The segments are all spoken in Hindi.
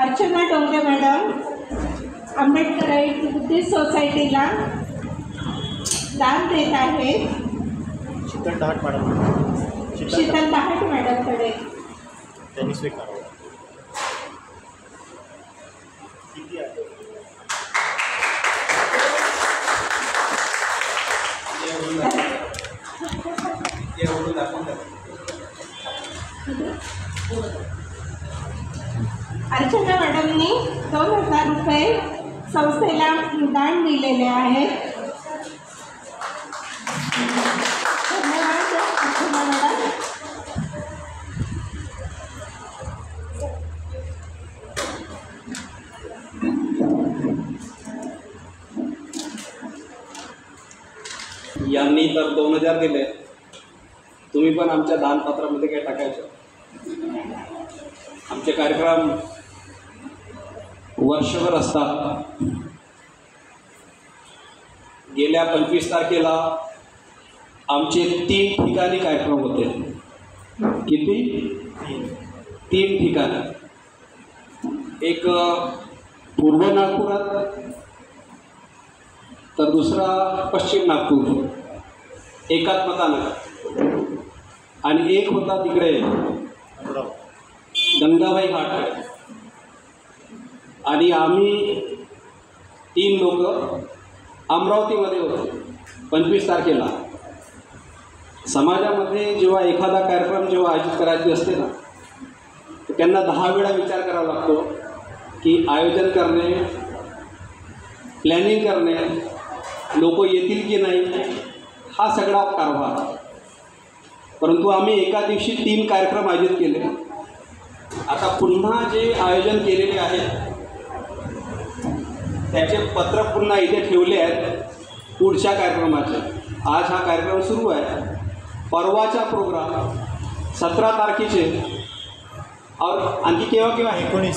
अर्चना डोंगरे मॅडम आंबेडकराईट बुद्धिस्ट सोसायटीला दान देत आहेत. शीतल दहाट मॅडम, शीतल दहाट मॅडमकडे त्यांनी स्वीकारावं. अर्चना मॅडमनी 2000 रुपये संस्थेला दान दिलेले आहेत. धन्यवाद अर्चना मॅडम. यांनी तर 2000 दिले. तुम्ही पण आमच्या दानपत्रामध्ये काय टाकायचं. आमचे कार्यक्रम वर्षभर असतात. गेल्या 25 तारखेला आमचे 3 ठिकाणी कार्यक्रम होते. किती? 3 ठिकाणी. एक पूर्व नागपुरात, तर दुसरा पश्चिम नागपूर एकात्मतानगर, आणि एक होता तिकडे गंगाबाई घाट. आणि आम्ही 3 लोक अमरावतीमध्ये होतो 25 तारखेला. समाजामध्ये जेव्हा एखादा कार्यक्रम जेव्हा आयोजित करायची असते ना, तर त्यांना 10 वेळा विचार करावा लागतो की आयोजन करणे, प्लॅनिंग करणे, लोक येतील की नाही, हा सगळा कारभार. परंतु आम्ही एका दिवशी 3 कार्यक्रम आयोजित केले. आता पुन्हा जे आयोजन केलेले आहेत त्याचे पत्र पुन्हा इथे ठेवले आहेत पुढच्या कार्यक्रमाचे. आज हा कार्यक्रम सुरू आहे. परवाचा प्रोग्राम 17 तारखेचे और आणखी केव्हा केव्हा 19ही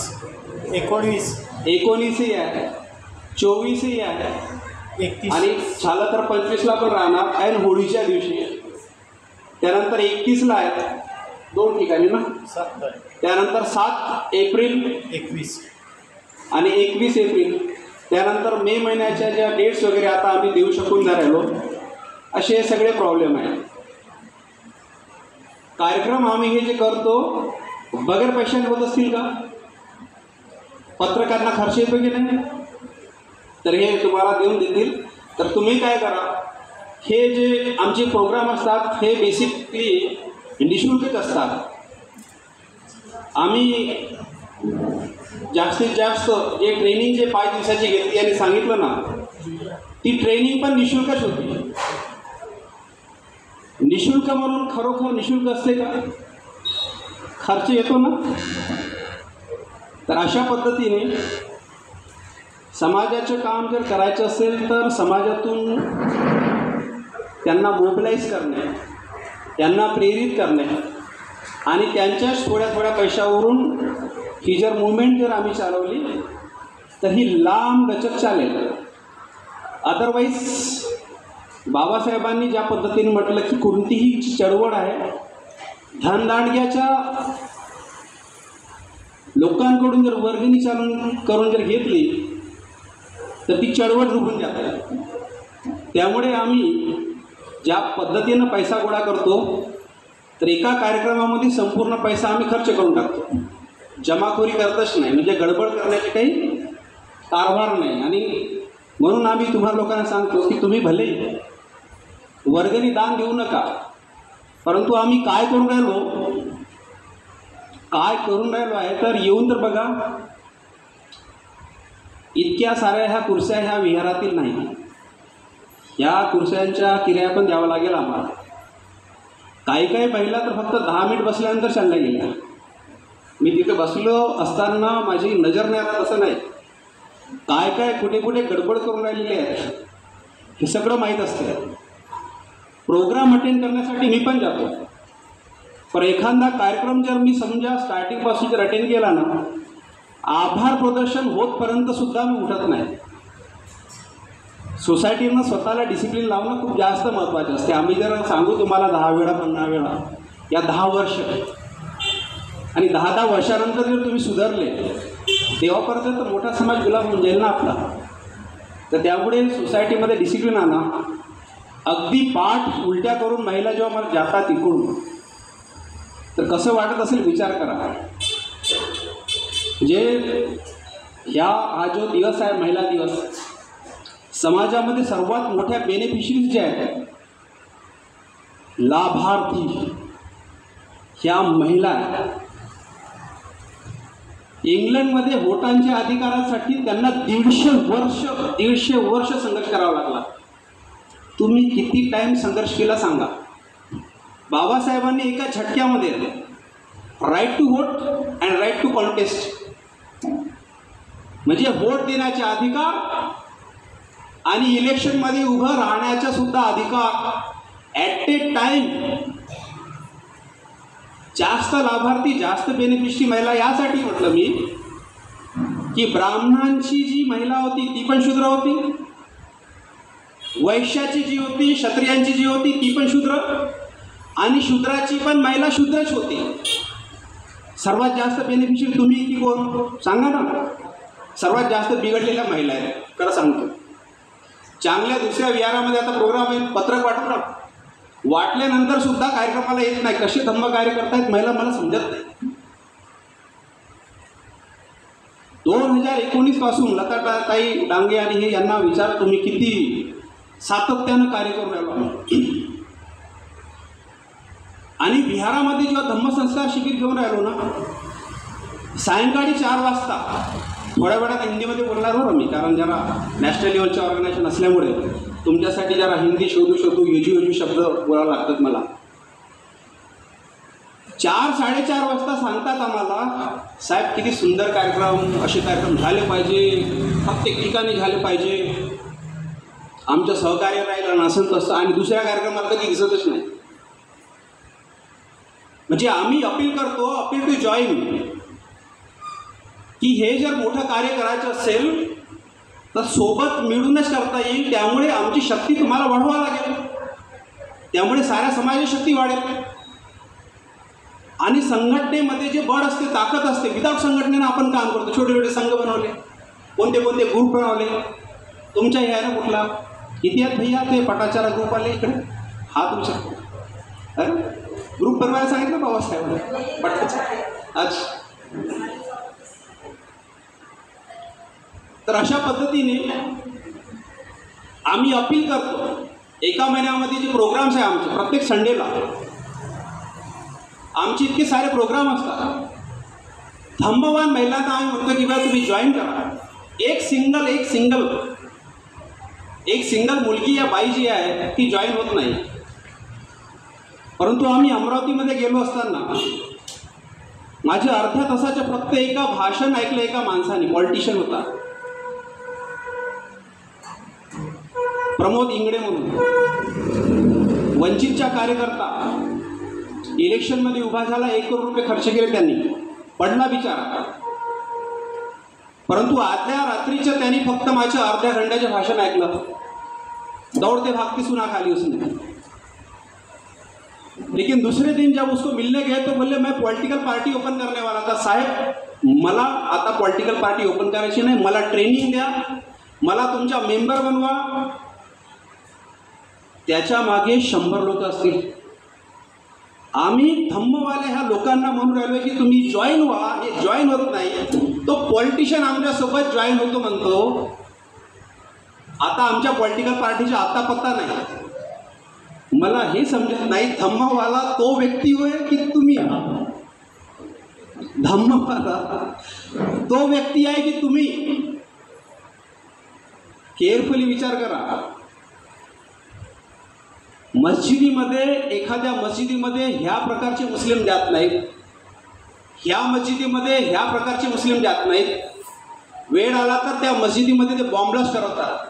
आहे, 24ही आहे, 31 आणि झालं तर 25ला पण राहणार ऐन होळीच्या दिवशी. त्यानंतर 31ला आहेत 2 ठिकाणी ना. त्यानंतर 7 एप्रिल 21 आणि 21 एप्रिल. त्यानंतर मे महिन्याच्या ज्या डेट्स वगैरे आता आम्ही देऊ शकून नाही राहिलो, असे सगळे प्रॉब्लेम आहेत. कार्यक्रम आम्ही हे जे करतो बगैर पैशाने होत असतील का? पत्रकारांना खर्च येतो की नाही? तर हे तुम्हाला देऊन देतील. तर तुम्ही काय करा, हे जे आमचे प्रोग्राम असतात हे बेसिकली निःशुल्कच असतात. आम्ही जास्तीत जास्त जे ट्रेनिंग जे 5 दिवसाची घेतली आणि सांगितलं ना, ती ट्रेनिंग पण निःशुल्कच होती. निःशुल्क म्हणून खरोखर निःशुल्क असते का? खर्च येतो ना. तर अशा पद्धतीने समाजाचं काम जर करायचं असेल तर समाजातून त्यांना मोबिलाईज करणे, त्यांना प्रेरित करणे, आणि त्यांच्याच थोड्या थोड्या पैशावरून ही जर मुवमेंट जर आम्ही चालवली तर ही लांब लचक चालेल. अदरवाईज बाबासाहेबांनी ज्या पद्धतीने म्हटलं की कोणतीही चळवळ आहे धनदांडग्याच्या लोकांकडून जर वर्गणी करून जर घेतली तर ती चळवळ रुळून जाते. त्यामुळे आम्ही ज्या पद्धतीनं पैसा गोळा करतो तर एका कार्यक्रमामध्ये संपूर्ण पैसा आम्ही खर्च करून टाकतो. जमाखोरी करतच नाही, म्हणजे गडबड करण्याचे काही कारभार नाही. आणि म्हणून आम्ही तुम्हाला लोकांना सांगतो की तुम्ही भले वर्गणी दान देऊ नका, परंतु आम्ही काय करून राहिलो आहे तर येऊन तर बघा. इतक्या साऱ्या ह्या कुर्स्या ह्या विहारातील नाही. या कुर्स्यांच्या किराया पण द्यावा लागेल आम्हाला. काही पहिला तर फक्त 10 मिनिट बसल्यानंतर चालल्या गेल्या. मी तिथे बसलो असताना माझी नजर नाही राहत असं नाही. काय कुठे गडबड करून राहिलेले आहेत हे सगळं माहीत असतं. प्रोग्राम अटेंड करण्यासाठी मी पण जातो, पण एखादा कार्यक्रम जर मी समजा स्टार्टिंगपासून जर अटेंड केला ना, आभार प्रदर्शन होतपर्यंतसुद्धा मी उठत नाही. सोसायटीनं स्वतःला डिसिप्लिन लावणं खूप जास्त महत्त्वाचं असते. आम्ही जर सांगू तुम्हाला 10 वेळा 15 वेळा या 10 वर्ष आणि 10-10 वर्षानंतर जर तुम्ही सुधारले तेव्हापर्यंत मोठा समाज गुलाम होऊन जाईल ना आपला. तर त्यामुळे सोसायटीमध्ये डिसिप्लिन आणा. अगदी पाठ उलट्या करून महिला जेव्हा मला जातात इकडून तर कसं वाटत असेल विचार करा. जे हा जो दिवस आहे महिला दिवस, समाजामध्ये सर्वात मोठ्या बेनिफिशरीज जे आहेत लाभार्थी ह्या महिला आहेत. इंग्लंडमध्ये वोटांच्या अधिकारासाठी त्यांना 150 वर्ष संघर्ष करावा लागला. तुम्ही किती टाईम संघर्ष केला सांगा. बाबासाहेबांनी एका झटक्यामध्ये right to vote and right to contest म्हणजे वोट देण्याचे अधिकार आणि इलेक्शनमध्ये उभं राहण्याचा सुद्धा अधिकार ॲट ए टाईम. जास्त लाभार्थी जास्त बेनिफिशरी महिला यासाठी म्हटलं मी की ब्राह्मणांची जी महिला होती ती पण शूद्र होती, वैश्याची जी होती क्षत्रियांची जी होती ती पण शूद्र, आणि शूद्राची पण महिला शूद्रच होती. सर्वात जास्त बेनिफिशरी तुम्ही की कोण सांगा ना. सर्वात जास्त बिघडलेल्या महिला आहेत खरं सांगतो. चांगल्या दुसऱ्या विहारामध्ये आता प्रोग्राम आहे, पत्रक वाटलं, वाटल्यानंतर सुद्धा कार्यक्रमाला येत नाही. कसे धम्म कार्य करतायत महिला मला समजत नाही. 2019 पासून लताताई डांगे आणि हे यांना विचार तुम्ही किती सातत्यानं कार्य करून राहिलो. आणि बिहारामध्ये जेव्हा धम्मसंस्कार शिबिर घेऊन राहिलो ना, सायंकाळी 4 वाजता थोड्या वेळात हिंदीमध्ये बोलणार बरं मी, कारण जरा नॅशनल लेवलचे ऑर्गनायझेशन असल्यामुळे तुमच्यासाठी जरा हिंदी शोधू योजू शब्द बोलावं लागतात मला. 4-4:30 वाजता सांगतात आम्हाला, साहेब किती सुंदर कार्यक्रम, असे कार्यक्रम झाले पाहिजे, प्रत्येक ठिकाणी झाले पाहिजे, आमचं सहकार्य राहिलं नसेल तसं. आणि दुसऱ्या कार्यक्रमाला कधी दिसतच नाही. म्हणजे आम्ही अपील करतो, अपील टू जॉईन, की हे जर मोठं कार्य करायचं असेल तर सोबत मिळूनच करता येईल. त्यामुळे आमची शक्ती तुम्हाला वाढवावी लागेल. त्यामुळे साऱ्या समाजाची शक्ती वाढेल. आणि संघटनेमध्ये जे बळ असते, ताकद असते, विदाऊट संघटनेनं आपण काम करतो. छोटे छोटे संघ बनवले, कोणते कोणते ग्रुप बनवले. तुमच्या ह्यानं कुठला किती आहेत भैया ते पटाचारा ग्रुप आले इकडे, हा तुमचा ग्रुप बनवायला सांगितलं बाबासाहेबांना पटाचा. अच्छा, तर अशा पद्धतीने आम्ही अपील करतो. एका महिन्यामध्ये जे प्रोग्राम्स आहे आमचे, प्रत्येक संडेला आमचे इतके सारे प्रोग्राम असतात. धम्मवान महिलांना आम्ही म्हणतो की बा तुम्ही जॉईन करा. एक सिंगल मुलगी या बाई जी आहे ती जॉईन होत नाही. परंतु आम्ही अमरावतीमध्ये गेलो असताना माझ्या अर्ध्या तासाच्या फक्त एका भाषण ऐकलं एका माणसाने, पॉलिटिशियन होता, प्रमोद इंगडे म्हणून, वंचितचा कार्यकर्ता, इलेक्शनमध्ये उभा झाला, 1 करोड रुपये खर्च केले त्यांनी, पडला बिचारा. परंतु आदल्या रात्रीचं त्यांनी फक्त माझ्या अर्ध्या घंट्याचं भाषण ऐकलं. दौड़ते भागते सुना खाली उसने. लेकिन दूसरे दिन जब उसको मिलने गए तो बोले मैं पॉलिटिकल पार्टी ओपन करने वाला था. साहेब मला आता पॉलिटिकल पार्टी ओपन करायची नाही, मला ट्रेनिंग द्या, मला तुमचा मेंबर बनवा. त्याच्या मागे 100 लोक असतील. आम्ही धम्मवाले ह्या लोकांना म्हणून राहिलो की तुम्ही जॉईन व्हा. हे जॉईन होत नाही. तो पॉलिटिशियन आमच्यासोबत जॉईन होतो म्हणतो. आता आमच्या पॉलिटिकल पार्टीचा आता पत्ता नाही. मला हे समजत नाही, धम्मवाला तो व्यक्ती होय की तुम्ही? धम्मवाला तो व्यक्ती आहे की तुम्ही? केअरफुली विचार करा. मस्जिदीमध्ये, एखाद्या मस्जिदीमध्ये ह्या प्रकारचे मुस्लिम जात नाहीत, ह्या मस्जिदीमध्ये ह्या प्रकारचे मुस्लिम जात नाहीत. वेळ आला तर त्या मस्जिदीमध्ये ते बॉम्ब ब्लास्ट करतात.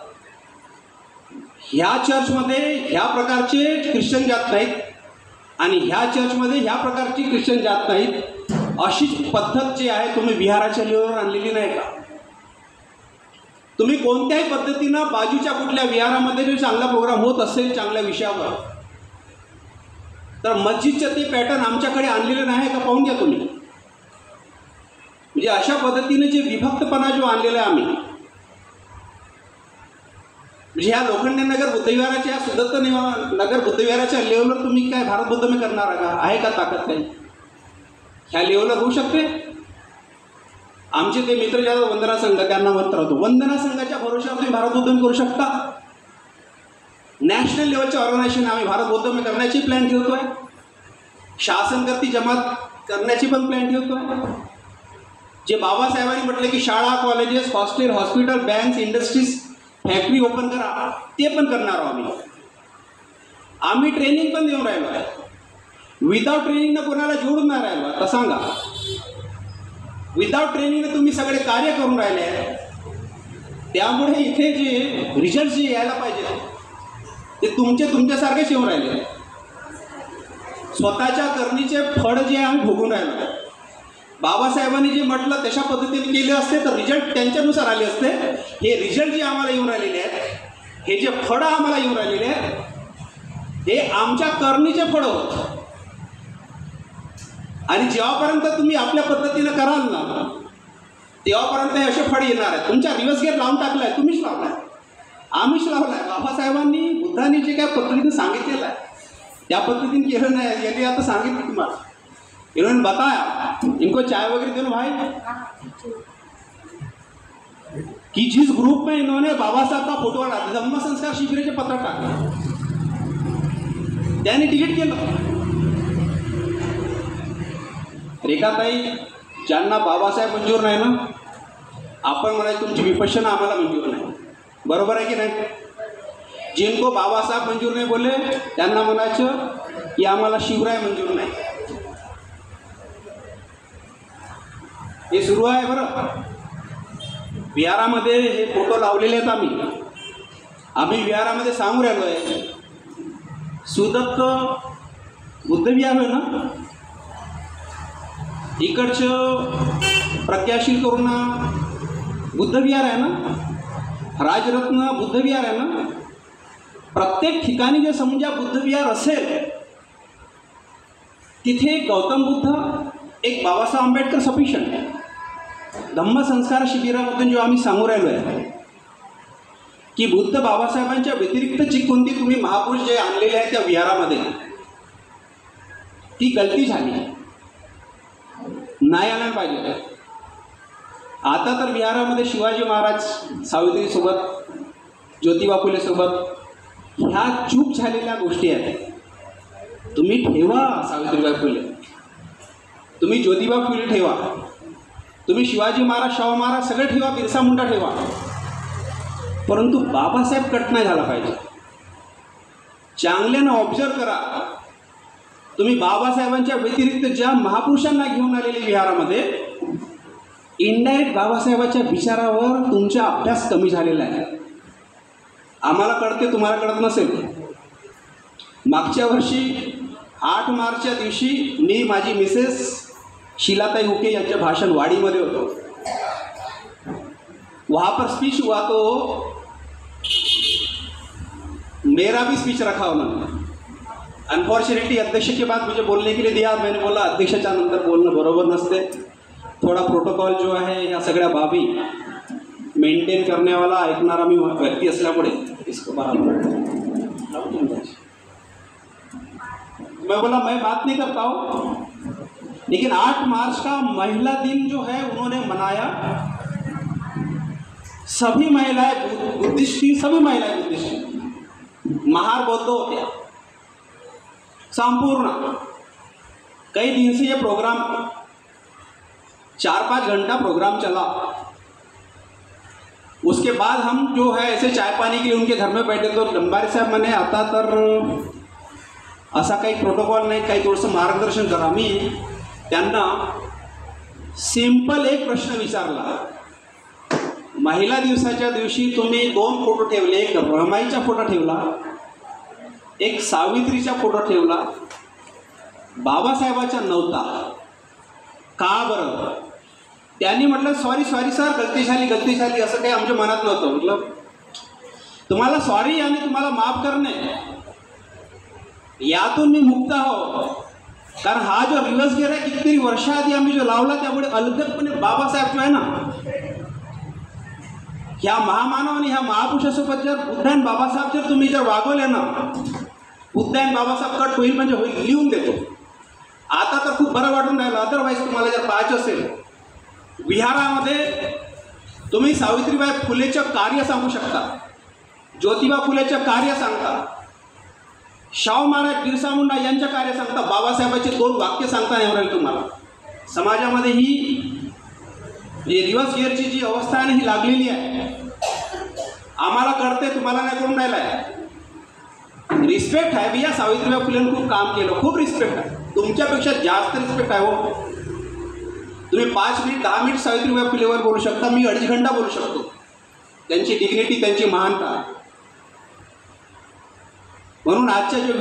ह्या चर्चमध्ये ह्या प्रकारचे ख्रिश्चन जात नाहीत आणि ह्या चर्चमध्ये ह्या प्रकारची ख्रिश्चन जात नाहीत. अशीच पद्धत जी आहे तुम्ही विहाराच्या लेवलवर आणलेली नाही का? तुम्ही कोणत्याही पद्धतीनं बाजूच्या कुठल्या विहारामध्ये जो चांगला प्रोग्राम होत असेल चांगल्या विषयावर, तर मस्जिदचं ते पॅटर्न आमच्याकडे आणलेलं नाही का? पाहून घ्या तुम्ही. म्हणजे अशा पद्धतीने जे विभक्तपणा जो आणलेला आहे आम्ही, म्हणजे ह्या लोखंडे नगर बुद्धविहाराच्या सुदत्त नगर बुद्धविहाराच्या लेवलवर तुम्ही काय भारत बुद्ध में करणार का? आहे का ताकद काही? ह्या लेवलवर होऊ शकते? आमचे ते मित्र ज्या वंदना संघ, त्यांना म्हणत राहतो, वंदना संघाच्या भरोश्यावर तुम्ही भारत बुद्ध में करू शकता? नॅशनल लेवलच्या ऑर्गनायझेशन आम्ही भारत बुद्ध में करण्याची प्लॅन ठेवतोय, शासनकर्ती जमात करण्याची पण प्लॅन ठेवतोय. जे बाबासाहेबांनी म्हटलं की शाळा, colleges, hostel, hospital, banks, industries, factory open करा, ते पण करणार आहोत आम्ही. आम्ही ट्रेनिंग पण देऊन राहिलो आहे. विदाऊट ट्रेनिंगनं कोणाला जोडून नाही राहिलो आता सांगा. विदाऊट ट्रेनिंगनं तुम्ही सगळे कार्य करून राहिले आहे. त्यामुळे इथे जे रिझल्ट जे यायला पाहिजे ते तुमच्यासारखेच येऊन राहिले. स्वतःच्या करणीचे फळ जे आम्ही भोगून राहिलो. बाबासाहेबांनी जे म्हटलं तशा पद्धतीने केले असते तर रिझल्ट त्यांच्यानुसार आले असते. हे रिझल्ट जे आम्हाला येऊन राहिलेले आहेत, हे जे फळं आम्हाला येऊन राहिलेले आहेत, हे आमच्या करणीचे फळं होत. आणि जेव्हापर्यंत तुम्ही आपल्या पद्धतीनं कराल ना, तेव्हापर्यंत हे असे फळ येणार आहेत. तुमच्या रिव्हर्स गेअर लावून टाकला आहे, तुम्हीच लावला आहे, आम्हीच लावला आहे. बाबासाहेबांनी, बुद्धांनी जे काय पद्धतीने सांगितलेलं आहे त्या पद्धतीने केलं नाही. यांनी आता सांगितलं तुम्हाला, इन्होंने बताया, इनको चाय वगैरह दे लो भाई, कि जिस ग्रुप में इन्होंने बाबा साहब का फोटो डाला, धम्म संस्कार शिबिराचे पत्र टाकलं, त्यांनी डिलीट केलं. रेखाताई, ज्यांना बाबासाहेब मंजूर नाही ना, आपण म्हणायचं तुमची विपश्यना आम्हाला मंजूर नाही. बरोबर आहे की नाही? जिनको बाबासाहेब मंजूर नाही बोलले त्यांना म्हणायचं की आम्हाला शिवराय मंजूर नाही. हे सुरू आहे बरं. विहारामध्ये हे फोटो लावलेले आहेत आम्ही विहारामध्ये सांगू राहिलो आहे. सुदत्त बुद्धविहार आहे ना, इकडचं प्रज्ञाशील करून बुद्धविहार आहे ना, राजरत्न बुद्धविहार आहे ना. प्रत्येक ठिकाणी जे समजा बुद्धविहार असेल तिथे गौतम बुद्ध, एक बाबासाहेब आंबेडकर सफिशियंट आहे. धम्मसंस्कार शिबिरामधून जो आम्ही सांगू राहिलो आहे की बुद्ध बाबासाहेबांच्या व्यतिरिक्त जी कोणती तुम्ही महापुरुष जे आणलेले आहेत त्या विहारामध्ये, ती गलती झाली, नाही आणायला पाहिजे. आता तर विहारामध्ये शिवाजी महाराज सावित्रीसोबत, ज्योतिबा फुलेसोबत ह्या चूक झालेल्या गोष्टी आहेत. तुम्ही ठेवा सावित्रीबाई फुले, तुम्ही ज्योतिबा फुले ठेवा, तुम्ही शिवाजी महाराज, शाहू महाराज सगळे ठेवा, बिरसा मुंडा ठेवा, परंतु बाबासाहेब कट नाही झाला पाहिजे. चांगल्यानं ऑब्झर्व करा. तुम्ही बाबासाहेबांच्या व्यतिरिक्त ज्या महापुरुषांना घेऊन आलेले विहारामध्ये, इनडायरेक्ट बाबासाहेबांच्या विचारावर तुमचा अभ्यास कमी झालेला आहे. आम्हाला कळते, तुम्हाला कळत नसेल. मागच्या वर्षी 8 मार्चच्या दिवशी मी, माझी मिसेस शीलाताई हुके यांचं भाषण वाडीमध्ये होतो. वहाँ पर स्पीच हुआ तो मेरा भी स्पीच रखा उन्होंने. अनफॉर्चुनेटली अध्यक्ष के बाद मुझे बोलने के लिए दिया. मैंने बोला अध्यक्षाच्या नंतर बोलणं बरोबर नसते. थोडा प्रोटोकॉल जो आहे ह्या सगळ्या बाबी मेंटेन करनेवाला ऐकणारा मी व्यक्ती असल्यामुळे इसको मैं बोला मैं बात नहीं करता हूँ, लेकिन 8 मार्च का महिला दिन जो है उन्होंने मनाया. सभी महिलाएं बुद्धिस्ट थी, सभी महिलाएं बुद्धिस्ट थी, महार बौद्ध होते संपूर्ण. कई दिन से ये प्रोग्राम 4-5 घंटा प्रोग्राम चला. उसके बाद हम जो है ऐसे चाय पानी के लिए उनके घर में बैठे तो लंबारी साहेब म्हणे आता तर असा काही प्रोटोकॉल नाही, काही थोडंसं मार्गदर्शन करा. मी त्यांना सिंपल एक प्रश्न विचारला. महिला दिवसाच्या दिवशी तुम्ही 2 फोटो ठेवले, एक रमाईचा फोटो ठेवला, एक सावित्रीचा फोटो ठेवला, बाबासाहेबाचा नव्हता, का बरं? त्यांनी म्हटलं सॉरी सर, गलती झाली असं काही आमच्या मनात नव्हतं. म्हटलं तुम्हाला सॉरी आणि तुम्हाला माफ करणे यातून मी मुक्त आहो, कारण हा जो रिव्हर्स गिअर आहे कितीतरी वर्षाआधी आम्ही जो लावला त्यामुळे अलगदपणे बाबासाहेब जो आहे ना, ह्या महामानव आणि ह्या महापुरुषासोबत जर बुद्ध आणि बाबासाहेब जर तुम्ही जर वागवले ना, बुद्ध आणि बाबासाहेब कट होईल म्हणजे होईल, लिहून देतो. आता तर खूप बरं वाटून राहिलं. अदरवाईज तुम्हाला जर पाहायचं असेल, विहारामध्ये तुम्ही सावित्रीबाई फुलेचं कार्य सांगू शकता, ज्योतिबा फुलेचं कार्य सांगता, शाहू महाराज बिरसा मुंडा यांचं कार्य सांगता, बाबासाहेबांचे 2 वाक्य सांगता नाही राहील तुम्हाला. समाजामध्ये ही जी रिव्हर्स गिअरची जी अवस्था आहे ही लागलेली आहे. आम्हाला कळते, तुम्हाला नाही करून राहिला आहे. रिस्पेक्ट आहे भैया, सावित्रीबाई फुलेंनी खूप काम केलं, खूप रिस्पेक्ट आहे, तुमच्यापेक्षा जास्त रिस्पेक्ट आहे हो. तुम्ही 5 मिनिट 10 मिनिट सावित्रीबाई फुलेवर बोलू शकता, मी 2.5 घंटा बोलू शकतो. त्यांची डिग्निटी, त्यांची महानता. म्हणून आज का जो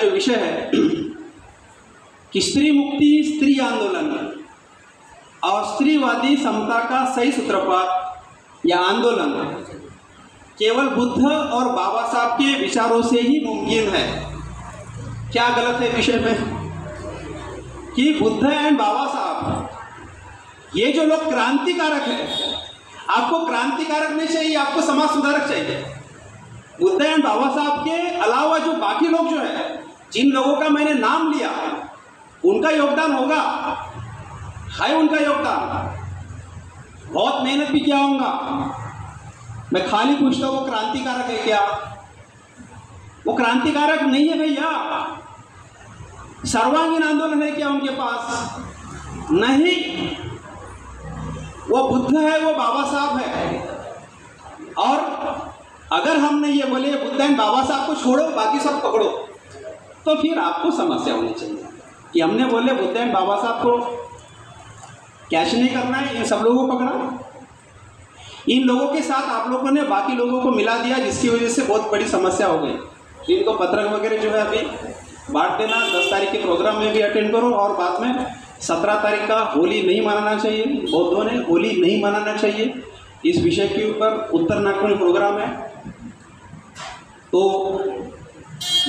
विषय है कि स्त्री मुक्ति, स्त्री आंदोलन और स्त्रीवादी समता का सही सूत्रपात, यह आंदोलन केवल बुद्ध और बाबा साहब के विचारों से ही मुमकिन है. क्या गलत है विषय में कि बुद्ध एंड बाबा साहब, ये जो लोग क्रांतिकारक है, आपको क्रांतिकारक नहीं चाहिए, आपको समाज सुधारक चाहिए. बुद्ध एंड बाबा साहब के अलावा जो बाकी लोग जो है, जिन लोगों का मैंने नाम लिया, उनका योगदान होगा, है उनका योगदान. बहुत मेहनत भी किया होगा. मैं खाली पूछता हूँ वो क्रांतिकारक है क्या? वो क्रांतिकारक नहीं है भैया. सर्वांगीण आंदोलन है क्या उनके पास? नहीं. वो बुद्ध है, वो बाबा साहब है. और अगर हमने ये बोले बुद्ध एंड बाबा साहब को छोड़ो, बाकी सब पकड़ो, तो फिर आपको समस्या होनी चाहिए कि हमने बोले बुद्ध एंड बाबा साहब को कैश नहीं करना है, इन सब लोगों को पकड़ा. इन लोगों के साथ आप लोगों ने बाकी लोगों को मिला दिया, जिसकी वजह से बहुत बड़ी समस्या हो गई. इनको पत्रक वगैरह जो है अभी बांट देना. 10 तारीख के प्रोग्राम में भी अटेंड करो, और बाद में 17 तारीख का होली नहीं मनाना चाहिए. बौद्धों ने होली नहीं मनाना चाहिए. इस विषय के ऊपर उत्तर नागपुर में प्रोग्राम है, तो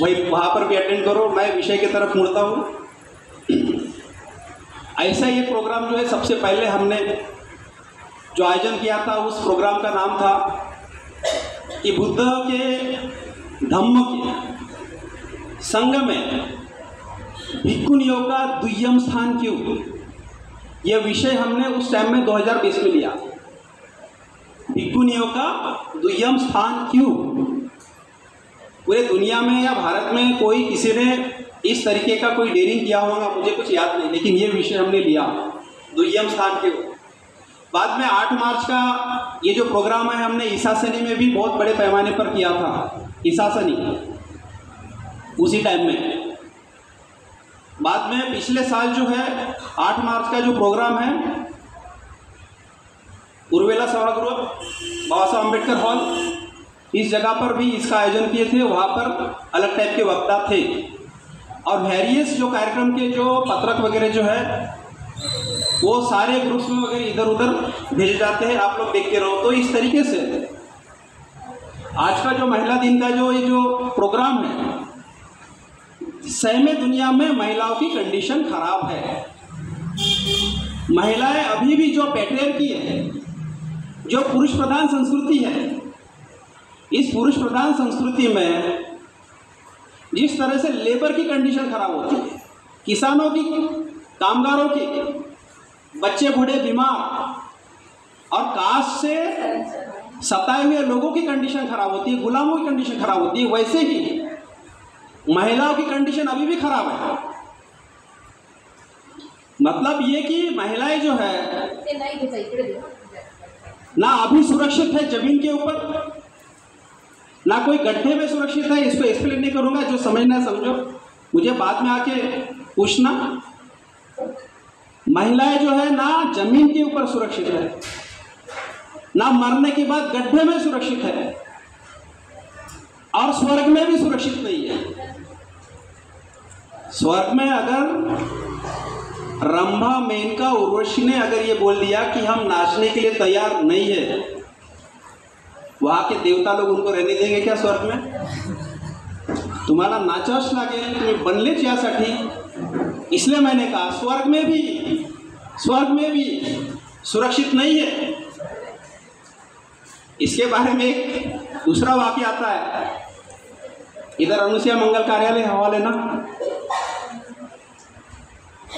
वही वहाँ पर भी अटेंड करो. मैं विषय की तरफ मुड़ता हूँ. ऐसा ये प्रोग्राम जो है, सबसे पहले हमने जो आयोजन किया था, उस प्रोग्राम का नाम था कि बुद्ध के धम्म के संग में भिक्खुनियों का दुय्यम स्थान क्यों, यह विषय हमने उस टाइम में 2020 में लिया. भिक्खुनियों का दुय्यम स्थान क्यों? पूरे दुनिया में या भारत में कोई किसी ने इस तरीके का कोई डेयरिंग किया होगा, मुझे कुछ याद नहीं, लेकिन ये विषय हमने लिया, दुय्यम स्थान क्यों. बाद में 8 मार्च का ये जो प्रोग्राम है, हमने ईसासनी में भी बहुत बड़े पैमाने पर किया था. ईसासनी उसी टाइम में. बाद में पिछले साल जो है 8 मार्च का जो प्रोग्राम है, उर्वेला सभागृह, बाबा साहब अम्बेडकर हॉल, इस जगह पर भी इसका आयोजन किए थे. वहाँ पर अलग टाइप के वक्ता थे, और वेरियस जो कार्यक्रम के जो पत्रक वगैरह जो है, वो सारे ग्रुप्स में वगैरह इधर उधर भेजे जाते हैं. आप लोग देखते रहो. तो इस तरीके से आज का जो महिला दिन का जो ये जो प्रोग्राम है, सहमे दुनिया में महिलाओं की कंडीशन खराब है. महिलाएं अभी भी जो पैट्रियार्की है, जो पुरुष प्रधान संस्कृति है, इस पुरुष प्रधान संस्कृति में जिस तरह से लेबर की कंडीशन खराब होती है, किसानों की, कामगारों की, बच्चे बूढ़े बीमार, और कास्ट से सताए हुए लोगों की कंडीशन खराब होती है, गुलामों की कंडीशन खराब होती है, वैसे ही महिलाओं की कंडीशन अभी भी खराब है. मतलब ये कि महिलाएं जो है ना अभी सुरक्षित है जमीन के ऊपर, ना कोई गड्ढे में सुरक्षित है. इसको एक्सप्लेन नहीं करूँगा, जो समझना है समझो, मुझे बाद में आके पूछना. महिलाएं जो है ना जमीन के ऊपर सुरक्षित है, ना मरने के बाद गड्ढे में सुरक्षित है, और स्वर्ग में भी सुरक्षित नहीं है. स्वर्ग में अगर रंभा, मेनका, उर्वशी ने अगर ये बोल दिया कि हम नाचने के लिए तैयार नहीं है, वहाँ के देवता लोग उनको रहने देंगे क्या स्वर्ग में? तुम्हाला नाचावंच लागेल. तुम्ही बनलेच यासाठी. इसलिए मैंने कहा स्वर्ग में भी सुरक्षित नहीं है। इसके बारे में एक दूसरा वाक्य आता है, इधर अनुसुईया मंगल कार्यालय हवाले ना,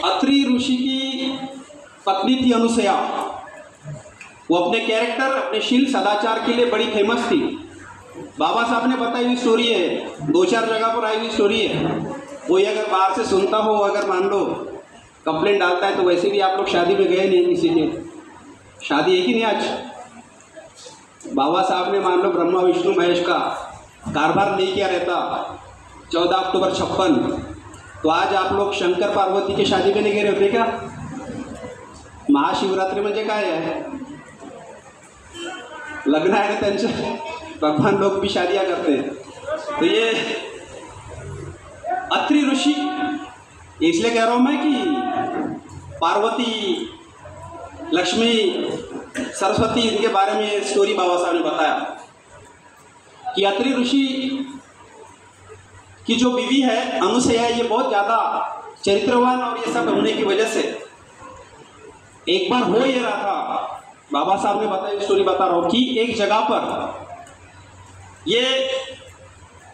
अत्रि ऋषि की पत्नी थी अनुसुईया। वो अपने कैरेक्टर, अपने शील सदाचार के लिए बड़ी फेमस थी। बाबा साहब ने बताई हुई स्टोरी है, 2-4 जगह पर आई हुई स्टोरी है। कोई अगर बाहर से सुनता हो, अगर मान लो कंप्लेंट डालता है, तो वैसे भी आप लोग शादी में गए नहीं, किसी के शादी है कि नहीं आज। बाबा साहब ने मान लो ब्रह्मा विष्णु महेश का कारभार नहीं किया रहता 14 अक्टूबर 56, तो आज आप लोग शंकर पार्वती की शादी में नहीं गए होते क्या? महाशिवरात्री म्हणजे काय आहे? लग्न आहे ना त्यांचे, भगवान लोग भी शादियाँ करते हैं। तो ये अत्रि ऋषि, इसलिए कह रहा हूँ मैं कि पार्वती, लक्ष्मी, सरस्वती, इनके बारे में स्टोरी बाबा साहब ने बताया कि अत्रि ऋषि की जो बीवी है अनुसुईया, ये बहुत ज़्यादा चरित्रवान और ये सब होने की वजह से एक बार हो ये रहा था, बाबा साहब ने बताया, स्टोरी बता रहा हूँ कि एक जगह पर ये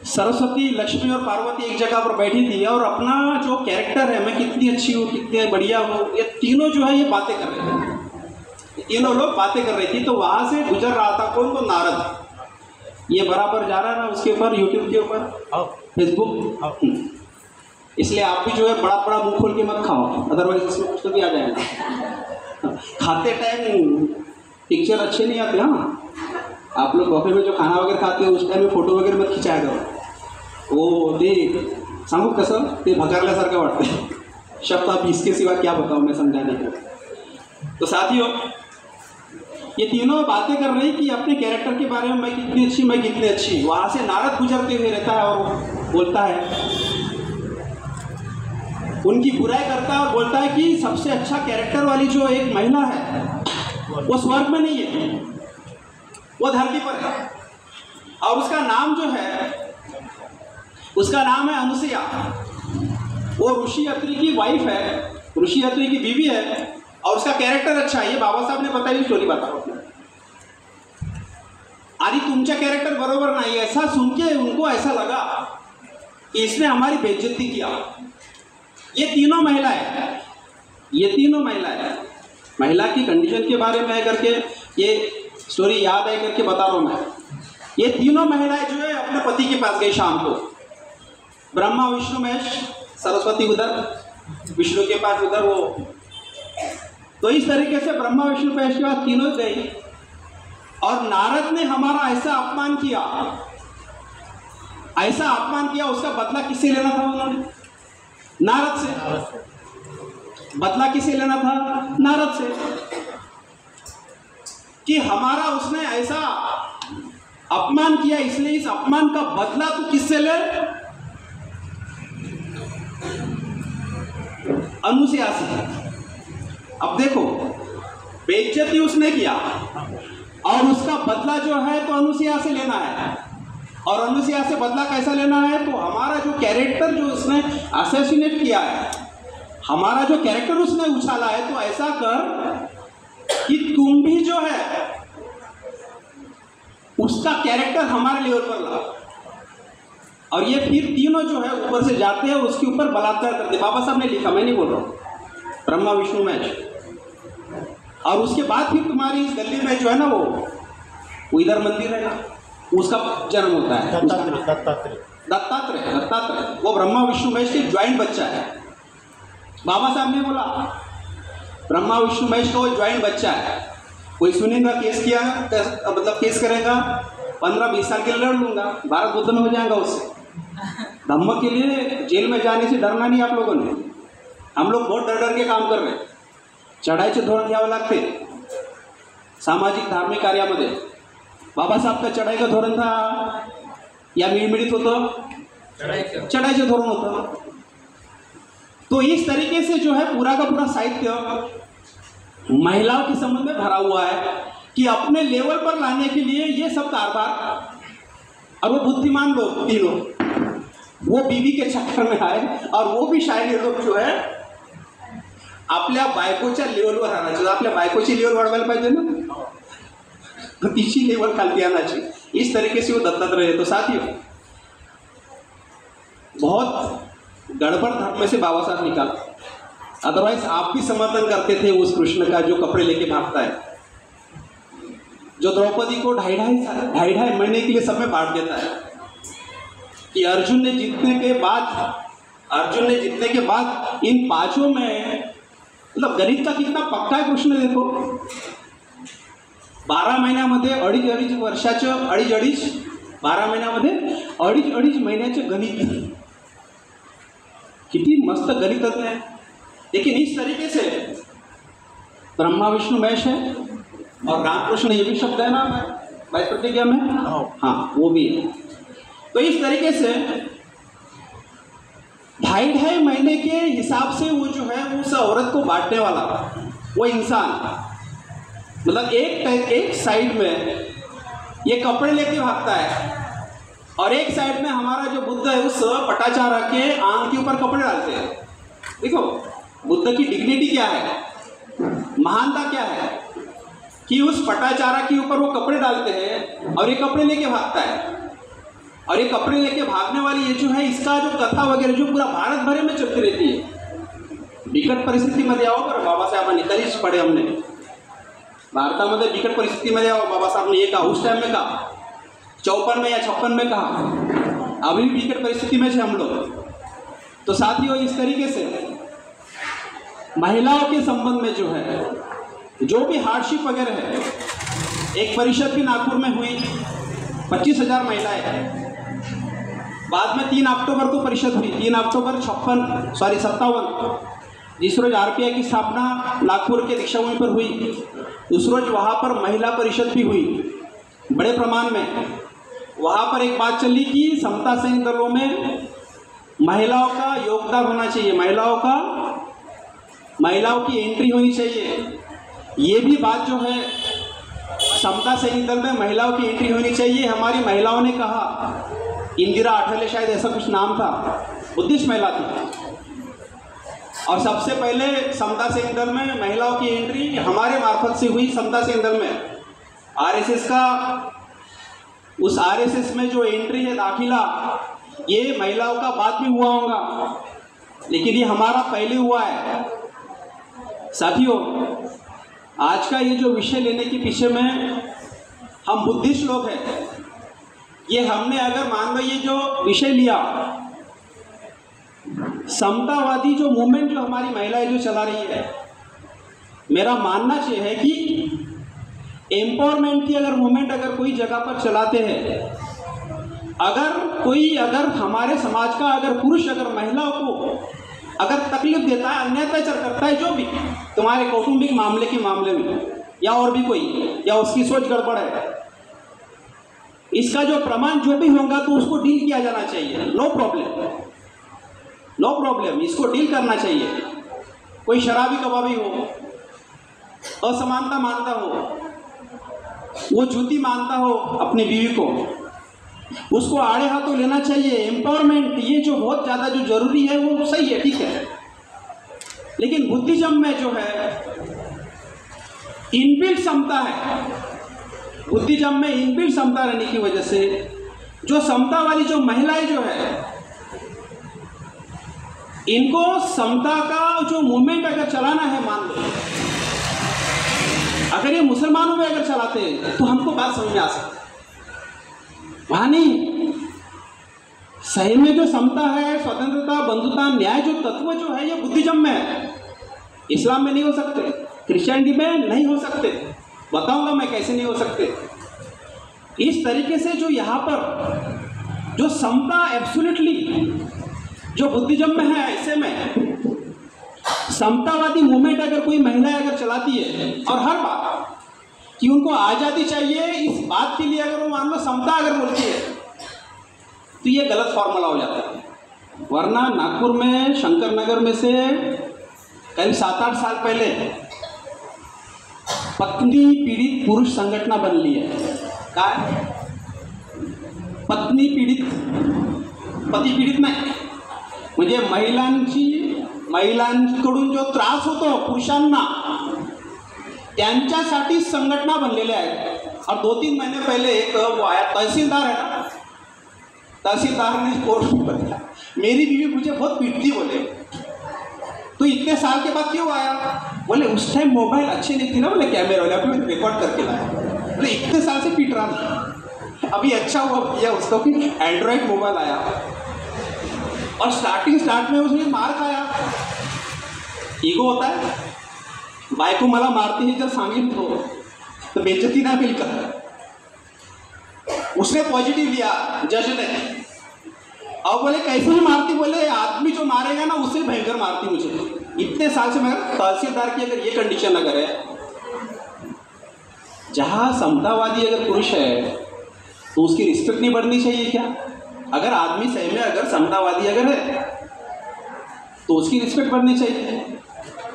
सरस्वती, लक्ष्मी और पार्वती एक जगह पर बैठी थी और अपना जो कैरेक्टर है, मैं कितनी अच्छी हूँ, कितने बढ़िया हूँ, ये तीनों जो है ये बातें कर रहे थे। तीनों लोग बातें कर रही थी। तो वहाँ से गुजर रहा था कौन? तो नारद। ये बराबर जा रहा है ना उसके ऊपर, यूट्यूब के ऊपर, फेसबुक। इसलिए आप भी जो है बड़ा बड़ा मुँह खोल के मत खाओ, अदरवाइज इसमें कुछ तो भी आ जाएगा। खाते टाइम पिक्चर अच्छे नहीं आते। हाँ, आप लोग बफे में जो खाना वगैरह खाते हो उस टाइम में फोटो वगैरह मत खिंचाया करो। वो ते सांगू कसं ते भकारल्यासारखं वाटतं शब्द, आप इसके सिवा क्या बताऊँ मैं समझाने को। तो साथियों, ये तीनों बातें कर रही कि अपने कैरेक्टर के बारे में, मैं कितनी अच्छी, मैं कितनी अच्छी। वहाँ से नारद गुजरते हुए रहता है और बोलता है, उनकी बुराई करता है और बोलता है कि सबसे अच्छा कैरेक्टर वाली जो एक महिला है वो स्वर्ग में नहीं है, वो धरती पर है। और उसका नाम जो है, उसका नाम है अनुसुईया। वो ऋषि अत्रि की वाइफ है, ऋषि अत्रि की बीवी है और उसका कैरेक्टर अच्छा है। ये बाबा साहब ने बताई स्टोरी बता रहा हूँ। अरे तुमचा कैरेक्टर बरोबर नहीं, ऐसा सुन के उनको ऐसा लगा कि इसने हमारी बेइज्जती किया। ये तीनों महिलाएं, महिला की कंडीशन के बारे में करके ये स्टोरी याद है करके बता रहा हूँ मैं। ये तीनों महिलाएं जो है अपने पति के पास गई शाम को। ब्रह्मा, विष्णु, महेश, सरस्वती उधर, विष्णु के पास उधर वो। तो इस तरीके से ब्रह्मा, विष्णु, महेश के पास तीनों गई और नारद ने हमारा ऐसा अपमान किया, उसका बदला किससे लेना था? उन्होंने नारद से। बदला किसे लेना था? नारद से। कि हमारा उसने ऐसा अपमान किया, इसलिए इस अपमान का बदला तो किससे ले? अनुसुईया से। अब देखो, बेइज्जती उसने किया और उसका बदला जो है तो अनुसुईया से लेना है। और अनुसुईया से बदला कैसा लेना है? तो हमारा जो कैरेक्टर जो उसने असैसिनेट किया है, हमारा जो कैरेक्टर उसने उछाला है, तो ऐसा कर कि तुम भी जो है उसका कैरेक्टर हमारे लेवल पर ला। और ये फिर तीनों जो है ऊपर से जाते हैं और उसके ऊपर बलात्कार करते। बाबा साहब ने लिखा, मैं नहीं बोल रहा हूँ, ब्रह्मा, विष्णु, महेश। और उसके बाद फिर तुम्हारी इस गली में जो है ना वो इधर मंदिर है ना, उसका जन्म होता है। दत्तात्रेय वो ब्रह्मा, विष्णु, महेश के ज्वाइंट बच्चा है। बाबा साहब ने बोला ब्रह्मा, विष्णु, महेश का वो ज्वाइंट बच्चा है। कोई सुनेगा केस किया, मतलब केस करेगा, 15-20 साल के लिए लड़ लूंगा, भारत बुद्धन हो जाएगा उससे। धम्म के लिए जेल में जाने से डरना नहीं आप लोगों ने। हम लोग बहुत डर के काम कर रहे हैं। चढाईचे धोरण घ्यावं लागते सामाजिक धार्मिक कार्यामध्ये। बाबा साहब का चढाई का धोरण था या मिळमिळीत होतं? चढाईचं धोरण होतं। तो इस तरीके से जो है पूरा का पूरा साहित्य महिलाओं के संबंध में भरा हुआ है कि अपने लेवल पर लाने के लिए ये सब कारभार। और वो बुद्धिमान लोग तीनों वो बीवी के चक्कर में आए और वो भी शायद ये लोग जो है आपल्या बायकोच्या लेवलवर आणायचं. तर आपल्या बायकोची लेवल वाढवायला पाहिजे ना, तो तिची लेवल खालती आनाची. इस तरीके से वो दत्तात्रेय. तो साथियों, बहुत गड़बड़ धर्म में से बाबा साहब निकाला. अदरवाइज आप भी समर्थन करते थे उस कृष्ण का जो कपड़े लेके भागता है, जो द्रौपदी को ढाई महीने के लिए सब में बांट देता है. कि अर्जुन ने जीतने के बाद इन पांचों में, मतलब गणित का कितना पक्का है कृष्ण. देखो 12 महिन्यामध्ये अडीच वर्षाचं 12 महिन्यामध्ये अडीच महिन्याचं गणित. किती मस्त गणितज्ञ है. लेकिन इस तरीके से ब्रह्मा विष्णु महेश है और रामकृष्ण, ये भी शब्द है ना भाई प्रतिज्ञा में. हाँ, वो भी है. तो इस तरीके से 2.5 महीने के हिसाब से वो जो है उस औरत को बांटने वाला वो इंसान, मतलब एक साइड में ये कपड़े लेके भागता है और एक साइड में हमारा जो बुद्ध है उस पटाचारा के आंख के ऊपर कपड़े डालते हैं. देखो बुद्ध की डिग्निटी क्या है, महानता क्या है कि उस पटाचारा के ऊपर वो कपड़े डालते हैं और ये कपड़े लेके भागता है. और ये कपड़े लेके भागने वाली ये जो है, इसका जो कथा वगैरह जो पूरा भारत भर में चलती रहती है. बिकट परिस्थितीमध्ये आओ बरं बाबासाहेबांनी कधीच पडे हमने भारतामध्ये बिकट परिस्थितीमध्ये आओ बाबासाहेबांनी ये कहा, उस टाइम में कहा 54 में या 56 में कहा. अभी भी बिकट परिस्थिति में थे हम लोग. तो साथियों, इस तरीके से महिलाओं के संबंध में जो है, जो भी हार्डशिप वगैरह है, एक परिषद भी नागपुर में हुई, 25,000 महिलाएं. बाद में 3 अक्टूबर को परिषद हुई, 3 अक्टूबर 57, जिस रोज RPI की स्थापना नागपुर के दीक्षाभूमि पर हुई, उस रोज वहाँ पर महिला परिषद भी हुई बड़े प्रमाण में. वहाँ पर एक बात चली कि समता सैनिक दलों में महिलाओं का योगदान होना चाहिए, महिलाओं की एंट्री होनी चाहिए. ये भी बात जो है, समता सैनिक दल में महिलाओं की एंट्री होनी चाहिए. हमारी महिलाओं ने कहा, इंदिरा आठवले शायद ऐसा कुछ नाम था, बुद्धिस्ट महिला थी, और सबसे पहले समता सैनिक दल में महिलाओं की एंट्री हमारे मार्फत से हुई. समता सैनिक दल में RSS का, उस RSS में जो एंट्री है, दाखिला, ये महिलाओं का बाद में हुआ होगा, लेकिन ये हमारा पहले हुआ है. साथियों, आज का ये जो विषय लेने के पीछे में हम बुद्धिस्ट लोग हैं. ये हमने अगर मान लो ये जो विषय लिया, समतावादी जो मूवमेंट जो हमारी महिलाएं जो चला रही है, मेरा मानना चाहिए है कि एम्पावरमेंट की अगर मूवमेंट अगर कोई जगह पर चलाते हैं, अगर हमारे समाज का अगर पुरुष अगर महिलाओं को अगर तकलीफ देता है, अत्याचार करता है, जो भी तुम्हारे कौटुंबिक मामले के मामले में या और भी कोई, या उसकी सोच गड़बड़ है, इसका जो प्रमाण जो भी होगा तो उसको डील किया जाना चाहिए. नो प्रॉब्लम, इसको डील करना चाहिए. कोई शराबी कबाबी हो, असमानता मानता हो, वो जूती मानता हो अपनी बीवी को, उसको आड़े हाथों लेना चाहिए. एम्पावरमेंट ये जो बहुत ज़्यादा जो जरूरी है वो सही है, ठीक है. लेकिन बुद्धिज्म में जो है इनबिल्ट समता है, बुद्धिज्म में इनबिल्ट समता रहने की वजह से जो समता वाली जो महिलाएं जो है, इनको समता का जो मूवमेंट अगर चलाना है, मान लो अगर ये मुसलमानों में अगर चलाते हैं तो हमको बात समझ में आ सकती है. वहाँ नहीं, सही में जो समता है, स्वतंत्रता, बंधुता, न्याय जो तत्व जो है, ये बुद्धिज्म में है. इस्लाम में नहीं हो सकते, क्रिश्चियनिटी में नहीं हो सकते. बताऊंगा मैं कैसे नहीं हो सकते. इस तरीके से जो यहाँ पर जो समता एब्सोल्युटली जो बुद्धिज्म में है, ऐसे में समतावादी मूवमेंट अगर कोई महिला अगर चलाती है, और हर बात कि उनको आज़ादी चाहिए, इस बात के लिए अगर वो मान लो समता अगर बोलती है, तो ये गलत फॉर्मूला हो जाता है. वरना नागपुर में शंकर नगर में से करीब 7-8 साल पहले पत्नी पीड़ित पुरुष संघटना बनली है. काय पत्नी पीडित, पती पीडित नाही, म्हणजे महिलांची महिलांकडून जो त्रास होतो पुरुषांना, त्यांच्यासाठी संघटना बनलेल्या आहेत। और 2-3 महीने पहले एक वो आया, तहसीलदार है ना, तहसीलदार ने कोर्ट में बताया मेरी बीवी मुझे बहुत पीटती, बोले तो इतने साल के बाद क्यों आया? बोले उस टाइम मोबाइल अच्छे नहीं थी ना, बोले कैमरे वाले, अभी मैंने रिकॉर्ड करके लाया। बोले इतने साल से पीट रहा था, अभी अच्छा हुआ भैया उसको कि एंड्रॉयड मोबाइल आया। और स्टार्ट में उसने मार खाया, ईगो होता है, बायको मला मारती है जब सांगितलं तो बेइज्जती ना मिलकर उसने पॉजिटिव लिया जज ने, और बोले कैसे ही मारती, बोले आदमी जो मारेगा ना उससे भयंकर मारती मुझे। इतने साल से मगर तहसीलदार की अगर ये कंडीशन अगर है, जहाँ समतावादी अगर पुरुष है तो उसकी रिस्पेक्ट नहीं बढ़नी चाहिए क्या? अगर आदमी सही में अगर समतावादी अगर है तो उसकी रिस्पेक्ट बढ़नी चाहिए,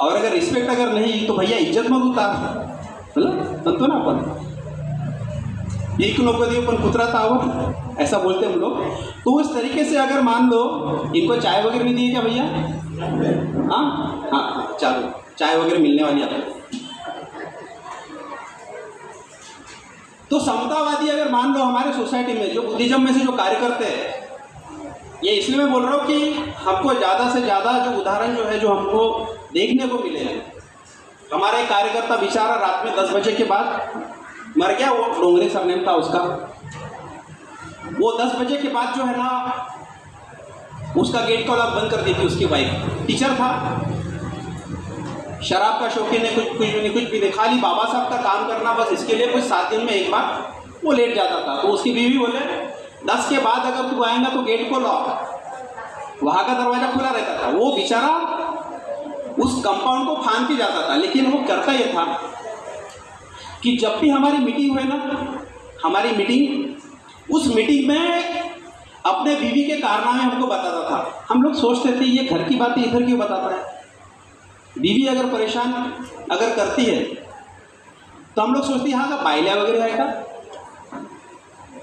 और अगर रिस्पेक्ट अगर नहीं तो भैया इज्जत मत उतार, म्हणतो ना आपण एक नको देव पण कुत्रा तावत, ऐसा बोलते हम लोग। तो उस तरीके से अगर मान लो इनको चाय वगैरह नहीं दी क्या भैया? हाँ हाँ, चलो चाय वगैरह मिलने वाली है। तो समतावादी अगर मान लो हमारे सोसाइटी में जो बुद्धिज्म में से जो कार्य करते हैं, ये इसलिए मैं बोल रहा हूँ कि हमको ज़्यादा से ज़्यादा जो उदाहरण जो है जो हमको देखने को मिले हैं। हमारा एक कार्यकर्ता बेचारा रात में 10 बजे के बाद मर गया, वो डोंगरे सरनेम था उसका। वो 10 बजे के बाद जो है ना उसका गेट का लॉक बंद कर दी थी उसकी वाइफ। टीचर था, शराब का शौकीन है, कुछ भी नहीं, खाली बाबा साहब का काम करना बस, इसके लिए कुछ 7 दिन में एक बार वो लेट जाता था। तो उसकी बीवी बोले 10 के बाद अगर तू आएगा तो गेट को लॉक, वहाँ का दरवाज़ा खुला रहता था। वो बेचारा उस कंपाउंड को फांद के जाता था, लेकिन वो करता ये था कि जब भी हमारी मीटिंग हुए ना, हमारी मीटिंग, उस मीटिंग में अपने बीवी के कारनामे हमको बताता था। हम लोग सोचते थे ये घर की बातें इधर क्यों बताता है? बीवी अगर परेशान अगर करती है तो हम लोग सोचते हैं हाँ का पायल्या वगैरह आहे का,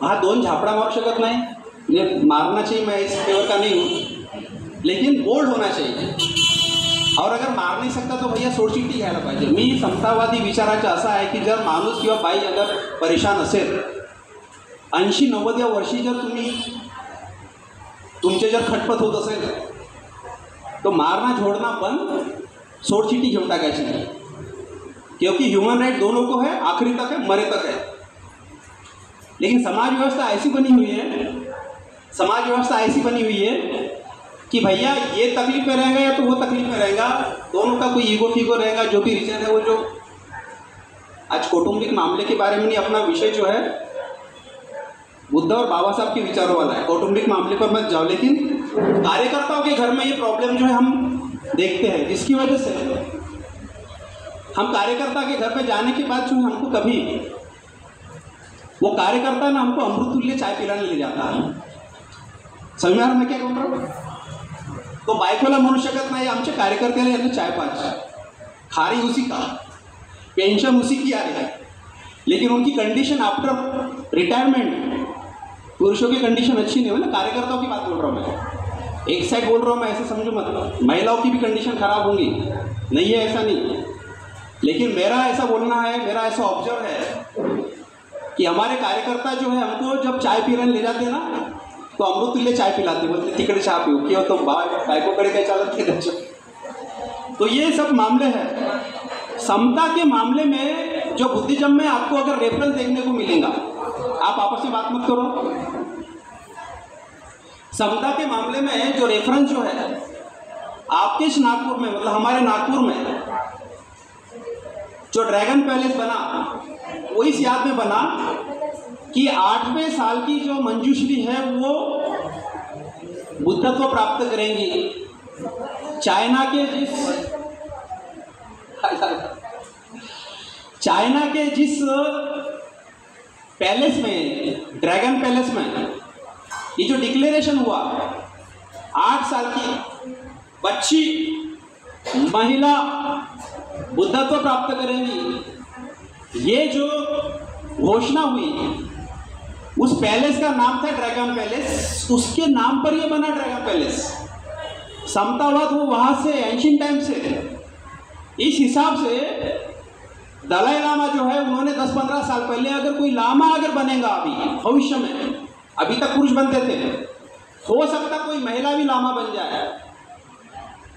हाँ 2 झापड़ा मारू शकत नाही, ये मारना चाहिए, मैं इस फेवर का नहीं हूँ, लेकिन बोल्ड होना चाहिए। और अगर मार नाही सकता तो भैया सोडचिठ्ठी घ्यायला पाहिजे। मी समतावादी विचाराचा असा आहे की जर माणूस किंवा बाई अगर परेशान असेल, 80-90 वर्षी जर तुमचे जर खटपट होत असेल तो मारना छोड़ना बंद, सोडचिठ्ठी घेऊन टाकायची नाही, क्योंकि ह्यूमन राइट दोनों को है, आखिरी तक है, मरे तक है। लेकिन समाज व्यवस्था ऐसी बनी हुई है, समाज व्यवस्था ऐसी बनी हुई है कि भैया ये तकलीफ में रहेगा या तो वो तकलीफ में रहेगा, दोनों का कोई ईगो फीगो रहेगा। जो भी रीजन है वो जो आज कौटुंबिक मामले के बारे में नहीं, अपना विषय जो है बुद्ध और बाबा साहब के विचारों वाला है, कौटुंबिक मामले पर मत जाओ। लेकिन कार्यकर्ताओं के घर में ये प्रॉब्लम जो है हम देखते हैं, जिसकी वजह से हम कार्यकर्ता के घर पे जाने के बाद जो है हमको कभी वो कार्यकर्ता ना हमको अमृतुल्य चाय पिलाने ले जाता है। समझ में आ रहा मैं क्या बोल रहा हूँ? तो बायकोला म्हणू शकत नाही आमच्या कार्यकर्त्याला यांना चाय पाहिजे, खारी उसी का, पेंशन उसी की आ रही है, लेकिन उनकी कंडीशन आफ्टर रिटायरमेंट, पुरुषों की कंडीशन अच्छी नहीं है ना। कार्यकर्ताओं की बात बोल रहा हूँ मैं, एक साइड बोल रहा हूँ मैं, ऐसे समझो मत, महिलाओं की भी कंडीशन खराब होंगी, नहीं है ऐसा नहीं, लेकिन मेरा ऐसा बोलना है, मेरा ऐसा ऑब्जर्व है कि हमारे कार्यकर्ता जो है हमको जब चाय पीने ले जाते हैं ना तो अमृतुल्य चाय पिलाते, बोलते तिकडे चहा पिऊ किंवा तो बायकोकडे काही चालत नाही त्याचं। तो ये सब मामले हैं। समता के मामले में जो बुद्धिज्म में आपको अगर रेफरेंस देखने को मिलेगा, आप आपस में बात मत करो। समता के मामले में जो रेफरेंस जो है आपके इस नागपुर में, मतलब हमारे नागपुर में जो ड्रैगन पैलेस बना, वो इस याद में बना कि 8वें साल की जो मंजूश्री है वो बुद्धत्व प्राप्त करेंगी। चाइना के जिस पैलेस में, ड्रैगन पैलेस में ये जो डिक्लेरेशन हुआ, 8 साल की बच्ची महिला बुद्धत्व प्राप्त करेंगी, ये जो घोषणा हुई, उस पैलेस का नाम था ड्रैगन पैलेस, उसके नाम पर ये बना ड्रैगन पैलेस। समतावाद वो वहाँ से एंशियंट टाइम से, इस हिसाब से दलाई लामा जो है उन्होंने 10-15 साल पहले अगर कोई लामा अगर बनेगा अभी भविष्य में, अभी तक पुरुष बनते थे, हो सकता कोई महिला भी लामा बन जाए।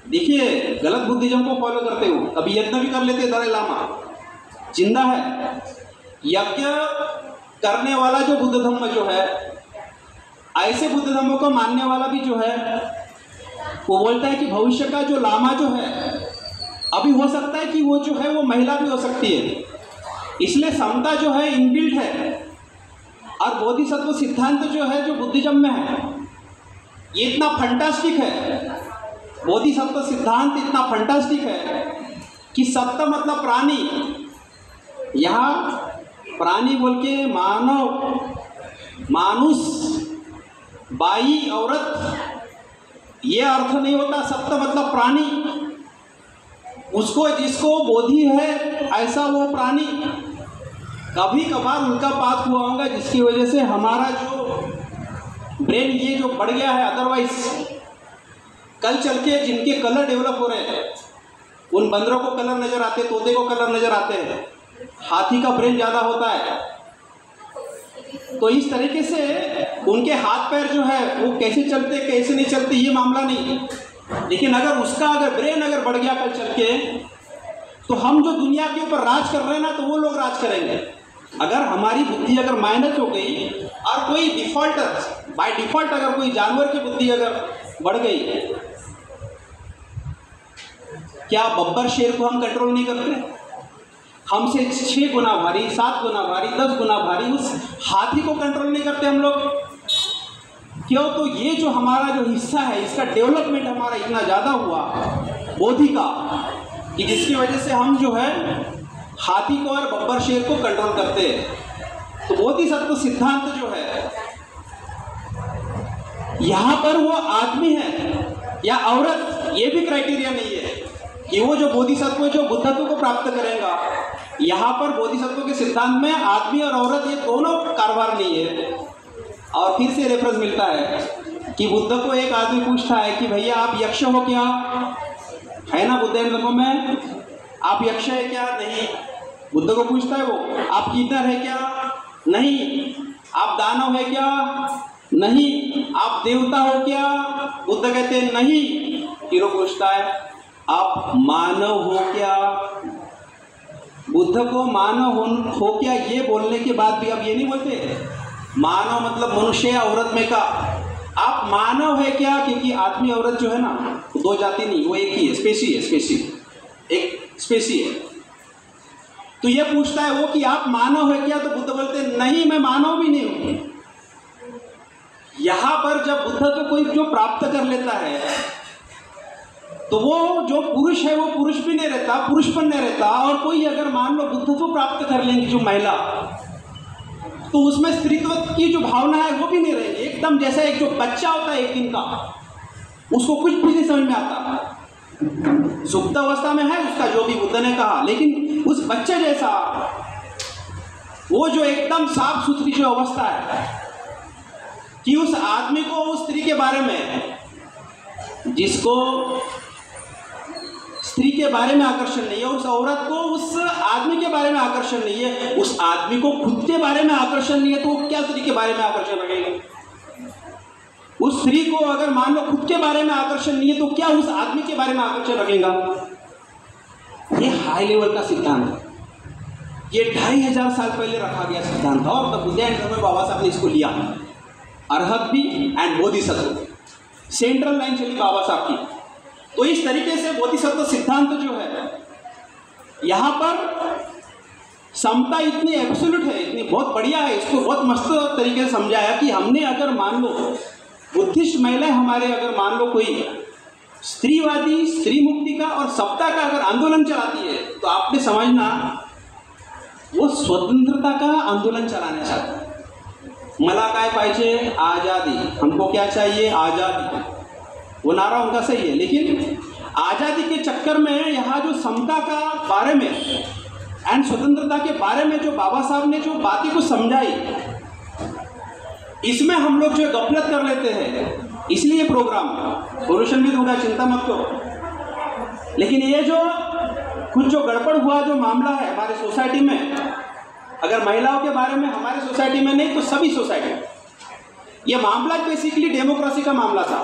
देखिए गलत बुद्धिज्म को फॉलो करते हो, अभी यज्ञ भी कर लेते दलाई लामा, जिंदा है। यज्ञ करने वाला जो बुद्ध धर्म जो है, ऐसे बुद्ध धर्म को मानने वाला भी जो है वो बोलता है कि भविष्य का जो लामा जो है अभी हो सकता है कि वो जो है वो महिला भी हो सकती है। इसलिए समता जो है इनबिल्ट है। और बोधिसत्व सिद्धांत जो है जो बुद्धिज्म में है ये इतना फंटास्टिक है, बोधिसत्व सिद्धांत इतना फंटास्टिक है कि सत्य मतलब प्राणी, यहाँ प्राणी बोल के मानव, मानुष, बाई, औरत, ये अर्थ नहीं होता। सत्य मतलब प्राणी, उसको जिसको बोधि है ऐसा वो प्राणी। कभी कभार उनका पास हुआ होगा जिसकी वजह से हमारा जो ब्रेन ये जो बढ़ गया है, अदरवाइज कल चल के जिनके कलर डेवलप हो रहे हैं, उन बंदरों को कलर नज़र आते, तोते को कलर नज़र आते हैं, हाथी का ब्रेन ज़्यादा होता है। तो इस तरीके से उनके हाथ पैर जो है वो कैसे चलते कैसे नहीं चलते ये मामला नहीं। लेकिन अगर उसका अगर ब्रेन अगर बढ़ गया कल चल के, तो हम जो दुनिया के ऊपर राज कर रहे हैं ना, तो वो लोग राज करेंगे। अगर हमारी बुद्धि अगर माइनस हो गई और कोई डिफ़ॉल्टर बाय डिफ़ॉल्ट अगर कोई जानवर की बुद्धि अगर बढ़ गई, क्या बब्बर शेर को हम कंट्रोल नहीं करते? हमसे 6 गुना भारी, 7 गुना भारी, 10 गुना भारी उस हाथी को कंट्रोल नहीं करते हम लोग। क्यों? तो ये जो हमारा जो हिस्सा है इसका डेवलपमेंट हमारा इतना ज़्यादा हुआ बोधि का कि जिसकी वजह से हम जो है हाथी को और बब्बर शेर को कंट्रोल करते हैं। तो बोधिसत्व सिद्धांत जो है यहाँ पर वो आदमी है या औरत, ये भी क्राइटेरिया नहीं है कि वो जो बोधिसत्व जो बुद्धत्व को प्राप्त करेगा। यहाँ पर बोधिसत्व के सिद्धांत में आदमी और औरत ये दोनों कारोबार नहीं है। और फिर से रेफरेंस मिलता है कि बुद्ध को एक आदमी पूछता है कि भैया आप यक्ष हो क्या? है ना बुद्ध धर्म में, आप यक्ष है क्या? नहीं। बुद्ध को पूछता है वो, आप कीटर है क्या? नहीं। आप दानव है क्या? नहीं। आप देवता हो क्या? बुद्ध कहते हैं नहीं। फिर वो पूछता है आप मानव हो क्या? बुद्ध को मानव हो क्या ये बोलने के बाद भी अब ये नहीं बोलते मानव मतलब मनुष्य या औरत में का, आप मानव है क्या? क्योंकि आदमी औरत जो है ना दो जाति नहीं, वो एक ही है, स्पेसी है, एक स्पेसी है। तो ये पूछता है वो कि आप मानव है क्या? तो बुद्ध बोलते हैं नहीं, मैं मानव भी नहीं हूँ। यहाँ पर जब बुद्ध तो कोई जो प्राप्त कर लेता है तो वो जो पुरुष है वो पुरुष भी नहीं रहता, पुरुषपन नहीं रहता। और कोई अगर मान लो बुद्ध को प्राप्त कर लेंगी जो महिला, तो उसमें स्त्रीत्व की जो भावना है वो भी नहीं रहेगी। एकदम जैसा एक जो बच्चा होता है एक दिन का, उसको कुछ भी नहीं समझ में आता, सुप्त अवस्था में है उसका जो भी बुद्ध ने कहा, लेकिन उस बच्चे जैसा वो जो एकदम साफ सुथरी जो अवस्था है कि उस आदमी को उस स्त्री के बारे में, जिसको स्त्री के बारे में आकर्षण नहीं है, उस औरत को उस आदमी के बारे में आकर्षण नहीं है, उस आदमी को खुद के बारे में आकर्षण नहीं है, तो वो क्या स्त्री के बारे में आकर्षण रखेगा? उस स्त्री को अगर मान लो खुद के बारे में आकर्षण नहीं है तो क्या उस आदमी के बारे में आकर्षण रखेगा? ये हाई लेवल का सिद्धांत है। ये 2500 साल पहले रखा गया सिद्धांत था और द बुद्ध एंड धर्म बाबा साहब ने इसको लिया। अरहत भी एंड बोधिसत्व, सेंट्रल लाइन चली बाबा साहब की। तो इस तरीके से बोधिसत्व सिद्धांत जो है यहाँ पर समता इतनी एब्सोल्यूट है, इतनी बहुत बढ़िया है, इसको बहुत मस्त तरीके से समझाया कि हमने अगर मान लो बुद्धिस्ट महिलाएं हमारे अगर मान लो कोई स्त्रीवादी, स्त्री मुक्ति का और समता का अगर आंदोलन चलाती है तो आपने समझना वो स्वतंत्रता का आंदोलन चलाना चाहता है। मला काय पाहिजे? आज़ादी। हमको क्या चाहिए? आज़ादी। वो नारा उनका सही है, लेकिन आज़ादी के चक्कर में यहाँ जो समता का बारे में एंड स्वतंत्रता के बारे में जो बाबा साहब ने जो बातें को समझाई, इसमें हम लोग जो गफलत कर लेते हैं इसलिए प्रोग्राम सोल्यूशन भी दूंगा, चिंता मत करो। लेकिन ये जो कुछ जो गड़बड़ हुआ जो मामला है हमारे सोसाइटी में, अगर महिलाओं के बारे में हमारे सोसाइटी में नहीं तो सभी सोसाइटी, ये मामला बेसिकली डेमोक्रेसी का मामला था।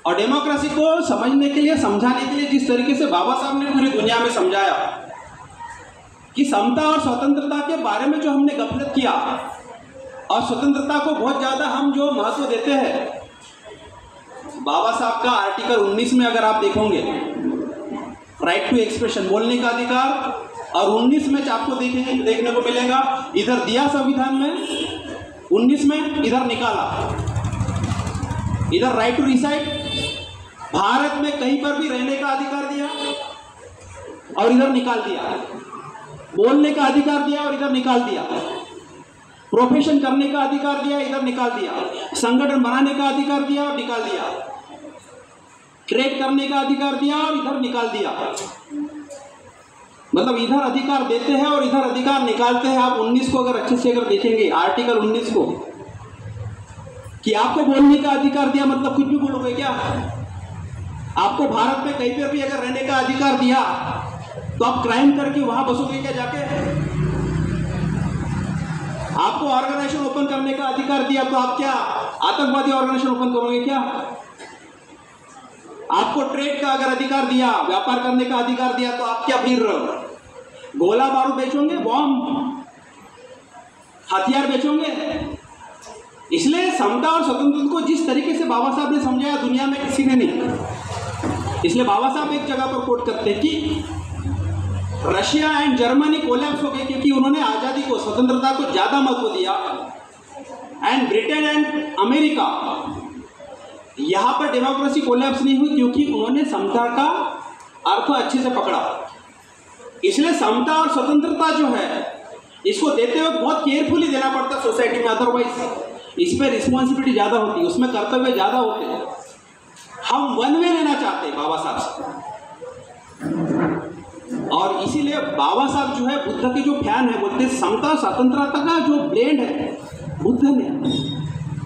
और डेमोक्रेसी को समझने के लिए, समझाने के लिए जिस तरीके से बाबा साहब ने पूरी दुनिया में समझाया कि समता और स्वतंत्रता के बारे में जो हमने गफलत किया, और स्वतंत्रता को बहुत ज़्यादा हम जो महत्व देते हैं, बाबा साहब का आर्टिकल 19 में अगर आप देखोगे, राइट टू एक्सप्रेशन, बोलने का अधिकार, और 19 में आपको देखने को मिलेगा, इधर दिया संविधान में 19 में, इधर निकाला, इधर राइट टू रिसाइड, भारत में कहीं पर भी रहने का अधिकार दिया और इधर निकाल दिया, बोलने का अधिकार दिया और इधर निकाल दिया, प्रोफेशन करने का अधिकार दिया, इधर निकाल दिया, संगठन बनाने का अधिकार दिया और निकाल दिया, ट्रेड करने का अधिकार दिया और इधर निकाल दिया। मतलब इधर अधिकार देते हैं और इधर अधिकार निकालते हैं। आप 19 को अगर अच्छे से अगर देखेंगे, आर्टिकल 19 को, कि आपको बोलने का अधिकार दिया मतलब कुछ भी बोलोगे क्या? आपको भारत में कहीं पर भी अगर रहने का अधिकार दिया तो आप क्राइम करके वहां बसोगे क्या जाके? आपको ऑर्गेनाइजेशन ओपन करने का अधिकार दिया तो आप क्या आतंकवादी ऑर्गेनाइजेशन ओपन करोगे क्या? आपको ट्रेड का अगर अधिकार दिया, व्यापार करने का अधिकार दिया, तो आप क्या फिर गोला बारूद बेचोगे, बॉम्ब हथियार बेचोगे? इसलिए समता और स्वतंत्रता को जिस तरीके से बाबा साहब ने समझाया, दुनिया में किसी ने नहीं। इसलिए बाबा साहब एक जगह पर कोट करते हैं कि रशिया एंड जर्मनी कोलैप्स हो गए क्योंकि उन्होंने आज़ादी को, स्वतंत्रता को ज़्यादा महत्व दिया, एंड ब्रिटेन एंड अमेरिका, यहाँ पर डेमोक्रेसी कोलैप्स नहीं हुई क्योंकि उन्होंने समता का अर्थ अच्छे से पकड़ा। इसलिए समता और स्वतंत्रता जो है, इसको देते हुए बहुत केयरफुली देना पड़ता है सोसाइटी में, अदरवाइज इस पर रिस्पॉन्सिबिलिटी ज़्यादा होती है, उसमें कर्तव्य ज़्यादा होते हैं। हम वन वे लेना चाहते हैं बाबा साहब से, और इसीलिए बाबा साहब जो है बुद्ध के जो फैन है, बोलते हैं समता स्वतंत्रता का जो ब्लेंड है बुद्ध ने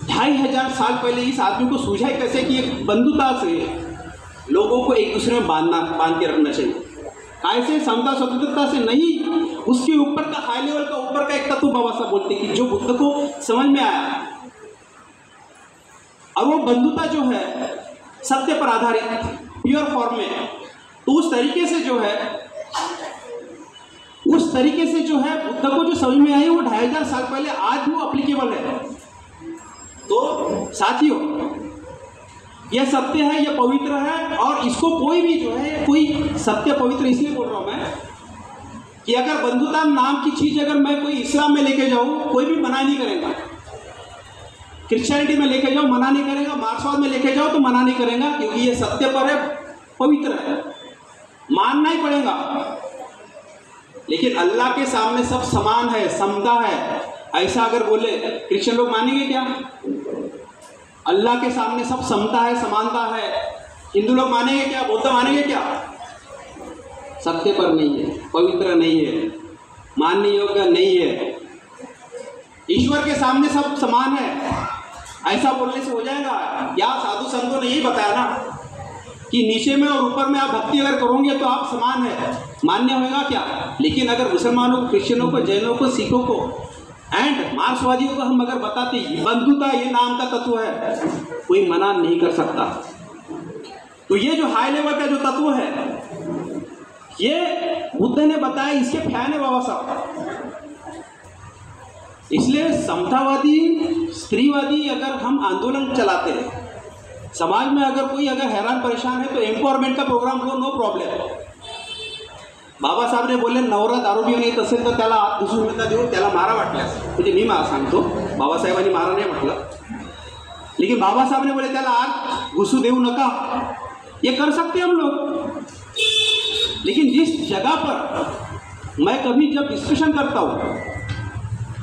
2500 साल पहले इस आदमी को सूझा कैसे कि एक बंधुता से लोगों को एक दूसरे में बांध के रखना चाहिए। ऐसे समता स्वतंत्रता से नहीं, उसके ऊपर का हाई लेवल का ऊपर का एक तत्व बाबा साहब बोलते हैं कि जो बुद्ध को समझ में आया, और वो बंधुता जो है सत्य पर आधारित, प्योर फॉर्म में, तो उस तरीके से जो है बुद्ध को जो समझ में आई, वो 2500 साल पहले आज भी वो अप्लीकेबल है। तो साथियों, यह सत्य है, यह पवित्र है, और इसको कोई भी जो है, कोई सत्य पवित्र इसलिए बोल रहा हूं मैं कि अगर बंधुता नाम की चीज अगर मैं कोई इस्लाम में लेके जाऊं, कोई भी मना नहीं करेगा, क्रिश्चियनिटी में लेके जाओ मना नहीं करेगा, मार्क्सवाद में लेके जाओ तो मना नहीं करेगा, क्योंकि ये सत्य पर है, पवित्र है, मानना ही पड़ेगा। लेकिन अल्लाह के सामने सब समान है, समता है, ऐसा अगर बोले क्रिश्चियन लोग मानेंगे क्या? अल्लाह के सामने सब समता है, समानता है, हिंदू लोग मानेंगे क्या? बौद्ध मानेंगे क्या? सत्य पर नहीं है, पवित्र नहीं है, मानने योग्य नहीं है। ईश्वर के सामने सब समान है, ऐसा बोलने से हो जाएगा? या साधु संतों ने यही बताया ना कि नीचे में और ऊपर में आप भक्ति अगर करोगे तो आप समान है, मान्य होगा क्या? लेकिन अगर मुसलमानों को, क्रिश्चियनों को, जैनों को, सिखों को एंड मार्क्सवादियों को हम अगर बताते बंधुता ये नाम का तत्व है, कोई मना नहीं कर सकता। तो ये जो हाई लेवल का जो तत्व है, ये बुद्ध ने बताया, इसके फैन है बाबा साहब। इसलिए समतावादी, स्त्रीवादी अगर हम आंदोलन चलाते हैं, समाज में अगर कोई अगर हैरान परेशान है तो एम्पावरमेंट का प्रोग्राम लो, नो प्रॉब्लेम। बाबा साहब ने बोलले नवरा दारू पिऊन येत असेल तर त्याला आत घुसून नका देऊ, त्याला मारा वाटल्यास, म्हणजे मी सांगतो, बाबासाहेबांनी मारा नाही म्हटलं, लेकिन बाबा साहब ने बोले त्याला आत घुसू देऊ नका, ये कर सकते हम लोग। लेकिन जिस जगह पर मैं कभी जब डिस्कशन करता हूँ,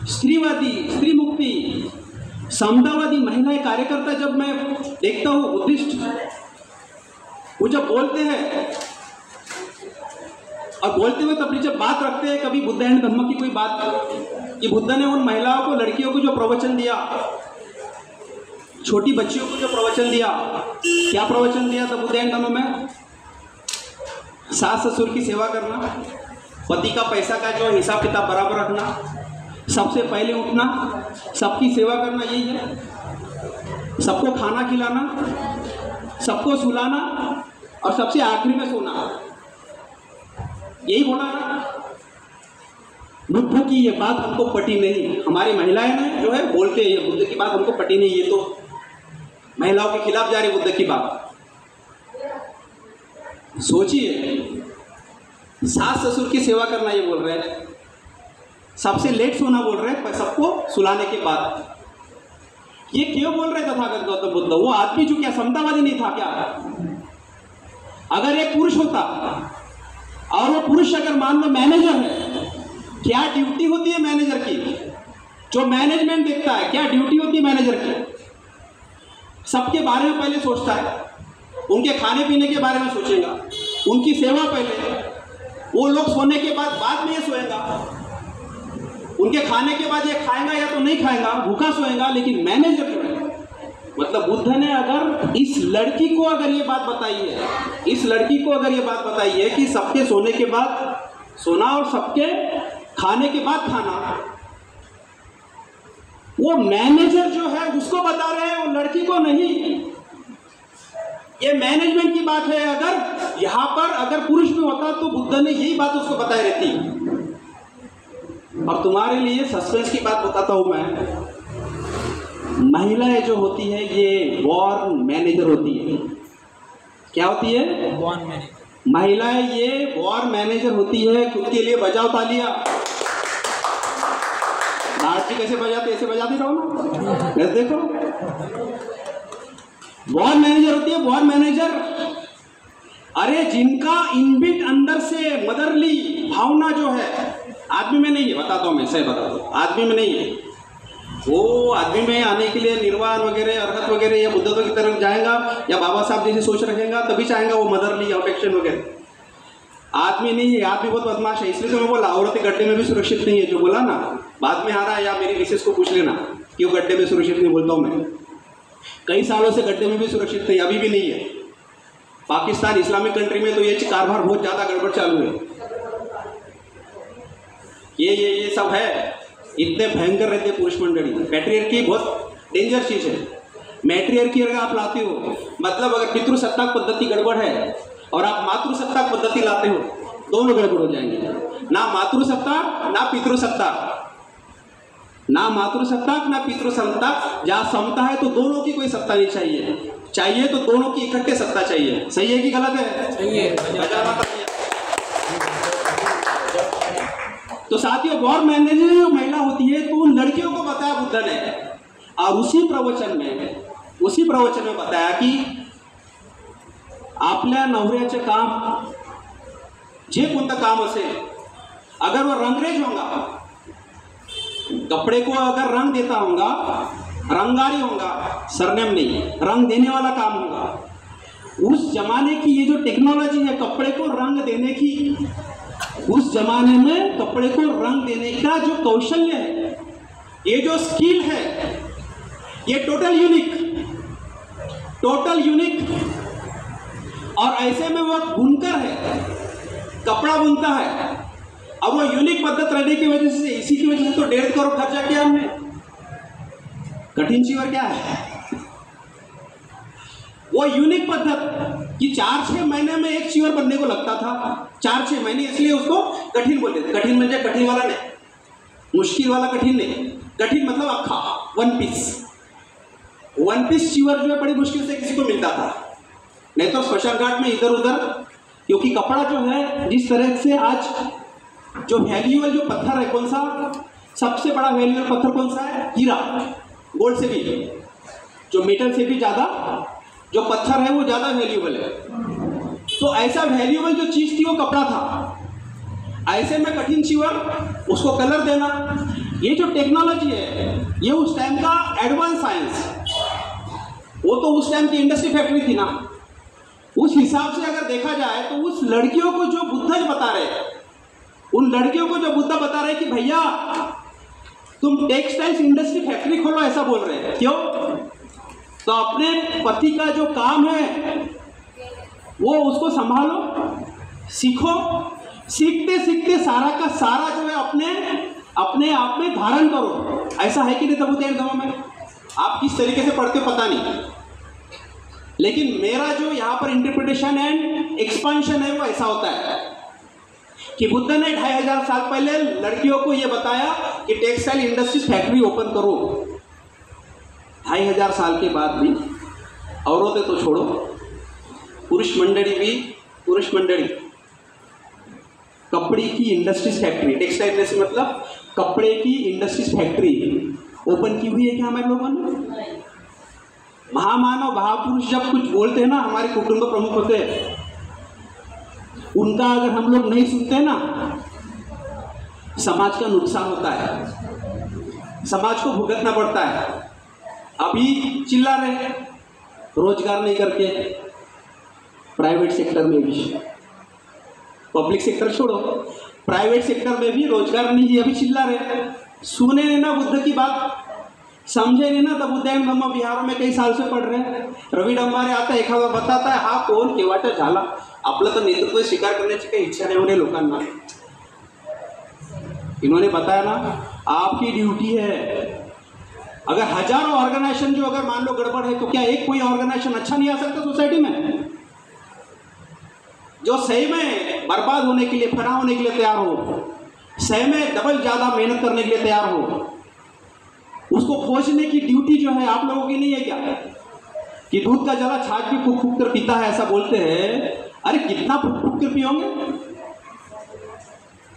स्त्रीवादी, स्त्री मुक्ति, समतावादी महिलाएं कार्यकर्ता जब मैं देखता हूँ, बुद्धिस्ट, वो जब बोलते हैं और बोलते हुए अपनी जब बात रखते हैं, कभी बुद्ध एंड धम्म की कोई बात कि बुद्ध ने उन महिलाओं को, लड़कियों को जो प्रवचन दिया, छोटी बच्चियों को जो प्रवचन दिया, क्या प्रवचन दिया था बुद्ध एंड में? सास ससुर की सेवा करना, पति का पैसा का जो हिसाब किताब बराबर रखना, सबसे पहले उठना, सबकी सेवा करना, यही है। सबको खाना खिलाना, सबको सुलाना और सबसे आखिरी में सोना, यही बोला ना। बुद्ध की ये बात हमको पटी नहीं। हमारी महिलाएं ने जो है बोलते हैं बुद्ध की बात हमको पटी नहीं, ये तो महिलाओं के खिलाफ जा रही बुद्ध की बात। सोचिए, सास ससुर की सेवा करना ये बोल रहे हैं, सबसे लेट सोना बोल रहे हैं, सबको सुलाने के बाद। ये क्यों बोल रहे तथागत गौतम बुद्ध? वो आदमी जो क्या समतावादी नहीं था क्या? अगर एक पुरुष होता और वो पुरुष अगर मान लो मैनेजर है, क्या ड्यूटी होती है मैनेजर की? जो मैनेजमेंट देखता है, क्या ड्यूटी होती है मैनेजर की? सबके बारे में पहले सोचता है, उनके खाने पीने के बारे में सोचेगा, उनकी सेवा पहले, वो लोग सोने के बाद में ये सोएगा, उनके खाने के बाद ये खाएगा या तो नहीं खाएगा, भूखा सोएगा। लेकिन मैनेजर जो है, मतलब बुद्ध ने अगर इस लड़की को अगर ये बात बताई है, इस लड़की को अगर ये बात बताई है कि सबके सोने के बाद सोना और सबके खाने के बाद खाना, वो मैनेजर जो है उसको बता रहे हैं, वो लड़की को नहीं। ये मैनेजमेंट की बात है। अगर यहाँ पर अगर पुरुष भी होता तो बुद्ध ने यही बात उसको बताई रहती। और तुम्हारे लिए सस्पेंस की बात बताता हूं मैं। महिलाएं जो होती है ये वॉर मैनेजर होती है। क्या होती है? War manager. महिलाएं ये वॉर मैनेजर होती है। खुद के लिए बजाओ तालियां। लाठी कैसे बजाते, ऐसे बजाते रहो ना, ऐसे देखो। वॉर मैनेजर होती है, वॉर मैनेजर। अरे जिनका इनबिल्ट अंदर से मदरली भावना जो है आदमी में नहीं है, बताता हूँ मैं, सही बताता हूँ, आदमी में नहीं है। वो आदमी में आने के लिए निर्वाण वगैरह, अरहत वगैरह या बुद्धत्व की तरफ जाएगा या बाबा साहब जैसे सोच रखेगा तभी चाहेगा वो मदरली अफेक्शन वगैरह। आदमी नहीं है, आदमी बहुत बदमाश है। इसलिए तो मैं बोला औरतें गड्ढे में भी सुरक्षित नहीं है। जो बोला ना बाद में आ रहा है, या मेरी मिसेस को पूछ लेना क्यों गड्ढे में सुरक्षित नहीं बोलता हूँ मैं। कई सालों से गड्ढे में भी सुरक्षित नहीं, अभी भी नहीं है। पाकिस्तान इस्लामिक कंट्री में तो ये कारभार बहुत ज़्यादा गड़बड़ चालू है। ये सब है, इतने भयंकर रहते पुरुष मंडली। पैट्रियर्की बहुत डेंजर चीज़ है। मैट्रियर्की अगर आप लाते हो, मतलब अगर पितृसत्ताक पद्धति गड़बड़ है और आप मातृसत्ताक पद्धति लाते हो, दोनों गड़बड़ हो जाएंगे। ना मातृसत्ताक ना पितृसत्ताक, ना मातृसत्ताक ना पितृसत्ताक। जहाँ समता है तो दोनों की कोई सत्ता नहीं चाहिए, चाहिए तो दोनों की इकट्ठे सत्ता चाहिए। सही है कि गलत है? सही है। तो साथियों, वॉर मैनेजर जो महिला होती है तो उन लड़कियों को बताया बुद्ध ने, और उसी प्रवचन में बताया कि आपल्या नवऱ्याचे काम जे कोणतं काम असेल, अगर वो रंगरेज होगा, कपड़े को अगर रंग देता होगा, रंगारी होगा, सरनेम नहीं, रंग देने वाला काम होगा। उस जमाने की ये जो टेक्नोलॉजी है कपड़े को रंग देने की, उस जमाने में कपड़े को रंग देने का जो कौशल्य है, ये जो स्किल है, ये टोटल यूनिक। और ऐसे में वो बुनकर है, कपड़ा बुनता है। अब वो यूनिक पद्धत रहने की वजह से, इसी की वजह से तो 1.5 करोड़ खर्चा किया हमने। कठिन चीज और क्या है? वो यूनिक पद्धत कि 4-6 महीने में एक चीवर बनने को लगता था। 4-6 महीने, इसलिए उसको कठिन बोलते थे। कठिन म्हणजे कठिन वाला नहीं, मुश्किल वाला कठिन नहीं। कठिन मतलब अखा, वन पीस चीवर जो है बड़ी मुश्किल से किसी को मिलता था, नहीं तो स्मशान घाट में इधर उधर। क्योंकि कपड़ा जो है जिस तरह से आज जो वैल्यूएबल जो पत्थर है, कौन सा सबसे बड़ा वैल्यूएबल पत्थर कौन सा है? हीरा। गोल्ड से भी, जो मेटल से भी ज़्यादा जो पत्थर है वो ज़्यादा वैल्यूएबल है। तो ऐसा वैल्यूएबल जो चीज़ थी वो कपड़ा था। ऐसे में कठिन चीवर, उसको कलर देना, ये जो टेक्नोलॉजी है ये उस टाइम का एडवांस साइंस। वो तो उस टाइम की इंडस्ट्री फैक्ट्री थी ना। उस हिसाब से अगर देखा जाए तो उस लड़कियों को जो बुद्ध बता रहे, उन लड़कियों को जो बुद्ध बता रहे कि भैया तुम टेक्सटाइल्स इंडस्ट्री फैक्ट्री खोलो, ऐसा बोल रहे हैं। क्यों? तो अपने पति का जो काम है वो उसको संभालो, सीखो, सीखते सीखते सारा का सारा जो है अपने आप में धारण करो। ऐसा है कि नहीं तबूत धम्म में? आप किस तरीके से पढ़ते पता नहीं, लेकिन मेरा जो यहाँ पर इंटरप्रिटेशन एंड एक्सपांशन है वो ऐसा होता है कि बुद्ध ने 2500 साल पहले लड़कियों को ये बताया कि टेक्सटाइल इंडस्ट्रीज फैक्ट्री ओपन करो। 2500 साल के बाद भी औरतें तो छोड़ो, पुरुष मंडली कपड़े की इंडस्ट्रीज फैक्ट्री, टेक्सटाइल इंडस्ट्री मतलब कपड़े की इंडस्ट्रीज फैक्ट्री ओपन की हुई है क्या हमारे लोगों ने? महामानव महापुरुष जब कुछ बोलते हैं ना, हमारे कुटुंब प्रमुख होते हैं, उनका अगर हम लोग नहीं सुनते ना, समाज का नुकसान होता है, समाज को भुगतना पड़ता है। अभी चिल्ला रहे रोजगार नहीं करके, प्राइवेट सेक्टर में भी, पब्लिक सेक्टर छोड़ो, प्राइवेट सेक्टर में भी रोजगार नहीं है, अभी चिल्ला रहे। सुने नहीं ना बुद्ध की बात, समझे नहीं ना, तब उदयन धम्म बिहारों में कई साल से पढ़ रहे हैं। रवि डंबारे आता एखादा बताता है, हा कोण केव्हाचा झाला, आपलं तर नेतृत्व स्वीकार करण्याची काही इच्छा नाही होणे लोकांना। इन्होंने बताया ना, आपकी ड्यूटी है। अगर हजारों ऑर्गेनाइजेशन जो अगर मान लो गड़बड़ है, तो क्या एक कोई ऑर्गेनाइजेशन अच्छा नहीं आ सकता सोसाइटी में? जो सही में बर्बाद होने के लिए, फना होने के लिए तैयार हो, सही में डबल ज़्यादा मेहनत करने के लिए तैयार हो, उसको खोजने की ड्यूटी जो है आप लोगों की नहीं है क्या? कि दूध का जला छाछ भी फूक फूक कर पीता है, ऐसा बोलते हैं। अरे कितना फूक फूक कर पियोगे?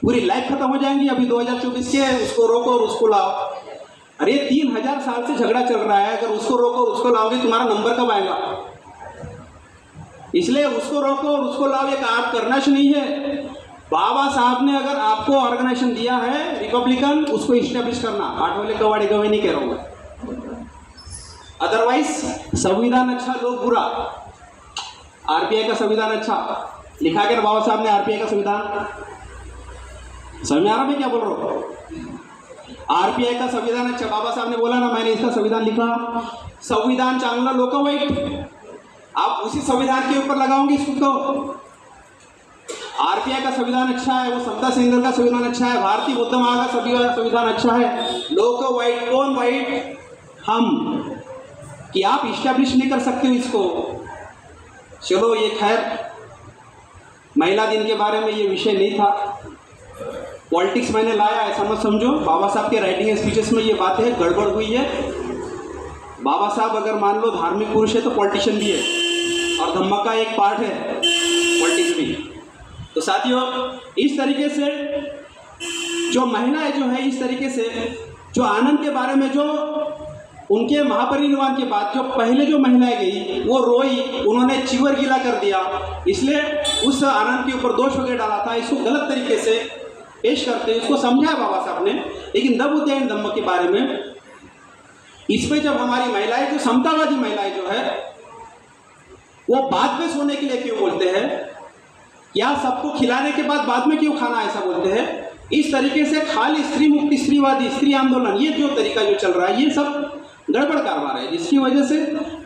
पूरी लाइफ खत्म हो जाएंगी। अभी 2024 के, उसको रोको और उसको लाओ। अरे 3000 साल से झगड़ा चल रहा है, अगर उसको रोको और उसको लाओगे तुम्हारा नंबर कब आएगा? इसलिए उसको रोको और उसको लाओ ये आप करना नहीं है। बाबा साहब ने अगर आपको ऑर्गेनाइजेशन दिया है रिपब्लिकन, उसको इस्टेब्लिश करना। आठवले कवाड़े गवे नहीं कह रहा हूँ, अदरवाइज संविधान अच्छा लोग बुरा। आरपीआई का संविधान अच्छा लिखा गया बाबा साहब ने, आरपीआई का संविधान समझ में आ रहा मैं क्या बोल रहा हूँ? आरपीआई का संविधान अच्छा, बाबा साहब ने बोला ना, मैंने इसका संविधान लिखा। संविधान चांगला लोक वाईट, आप उसी संविधान के ऊपर लगाओगे इसको। आरपीआई का संविधान अच्छा है, वो समता सिंघल का संविधान अच्छा है, भारतीय बौद्ध महासभा का संविधान अच्छा है। लोक वाइट, कौन वाइट? हम। कि आप इस्टेब्लिश नहीं कर सकते हो इसको। चलो ये खैर, महिला दिन के बारे में ये विषय नहीं था, पॉलिटिक्स मैंने लाया, ऐसा मत समझो। बाबा साहब के राइटिंग स्पीचेस में ये बात है, गड़बड़ हुई है। बाबा साहब अगर मान लो धार्मिक पुरुष है तो पॉलिटिशियन भी है, और धम्म का एक पार्ट है पॉलिटिक्स भी। तो साथियों, इस तरीके से जो महिलाएं जो है, इस तरीके से जो आनंद के बारे में, जो उनके महापरिनिर्वाण के बाद जो पहले जो महिलाएं गई वो रोई, उन्होंने चिवर गीला कर दिया, इसलिए उस आनंद के ऊपर दोष वगैरह डाला था। इसको गलत तरीके से पेश करते हैं, इसको समझाया बाबा साहब ने। लेकिन तबूत धम्म के बारे में इस पर जब हमारी महिलाएं, जो समतावादी महिलाएं जो है, वो बाद में सोने के लिए क्यों बोलते हैं, या सबको खिलाने के बाद में क्यों खाना, ऐसा बोलते हैं। इस तरीके से खाली स्त्री मुक्ति, स्त्रीवादी, स्त्री आंदोलन, ये जो तरीका जो चल रहा है, ये सब गड़बड़ कारभार है, जिसकी वजह से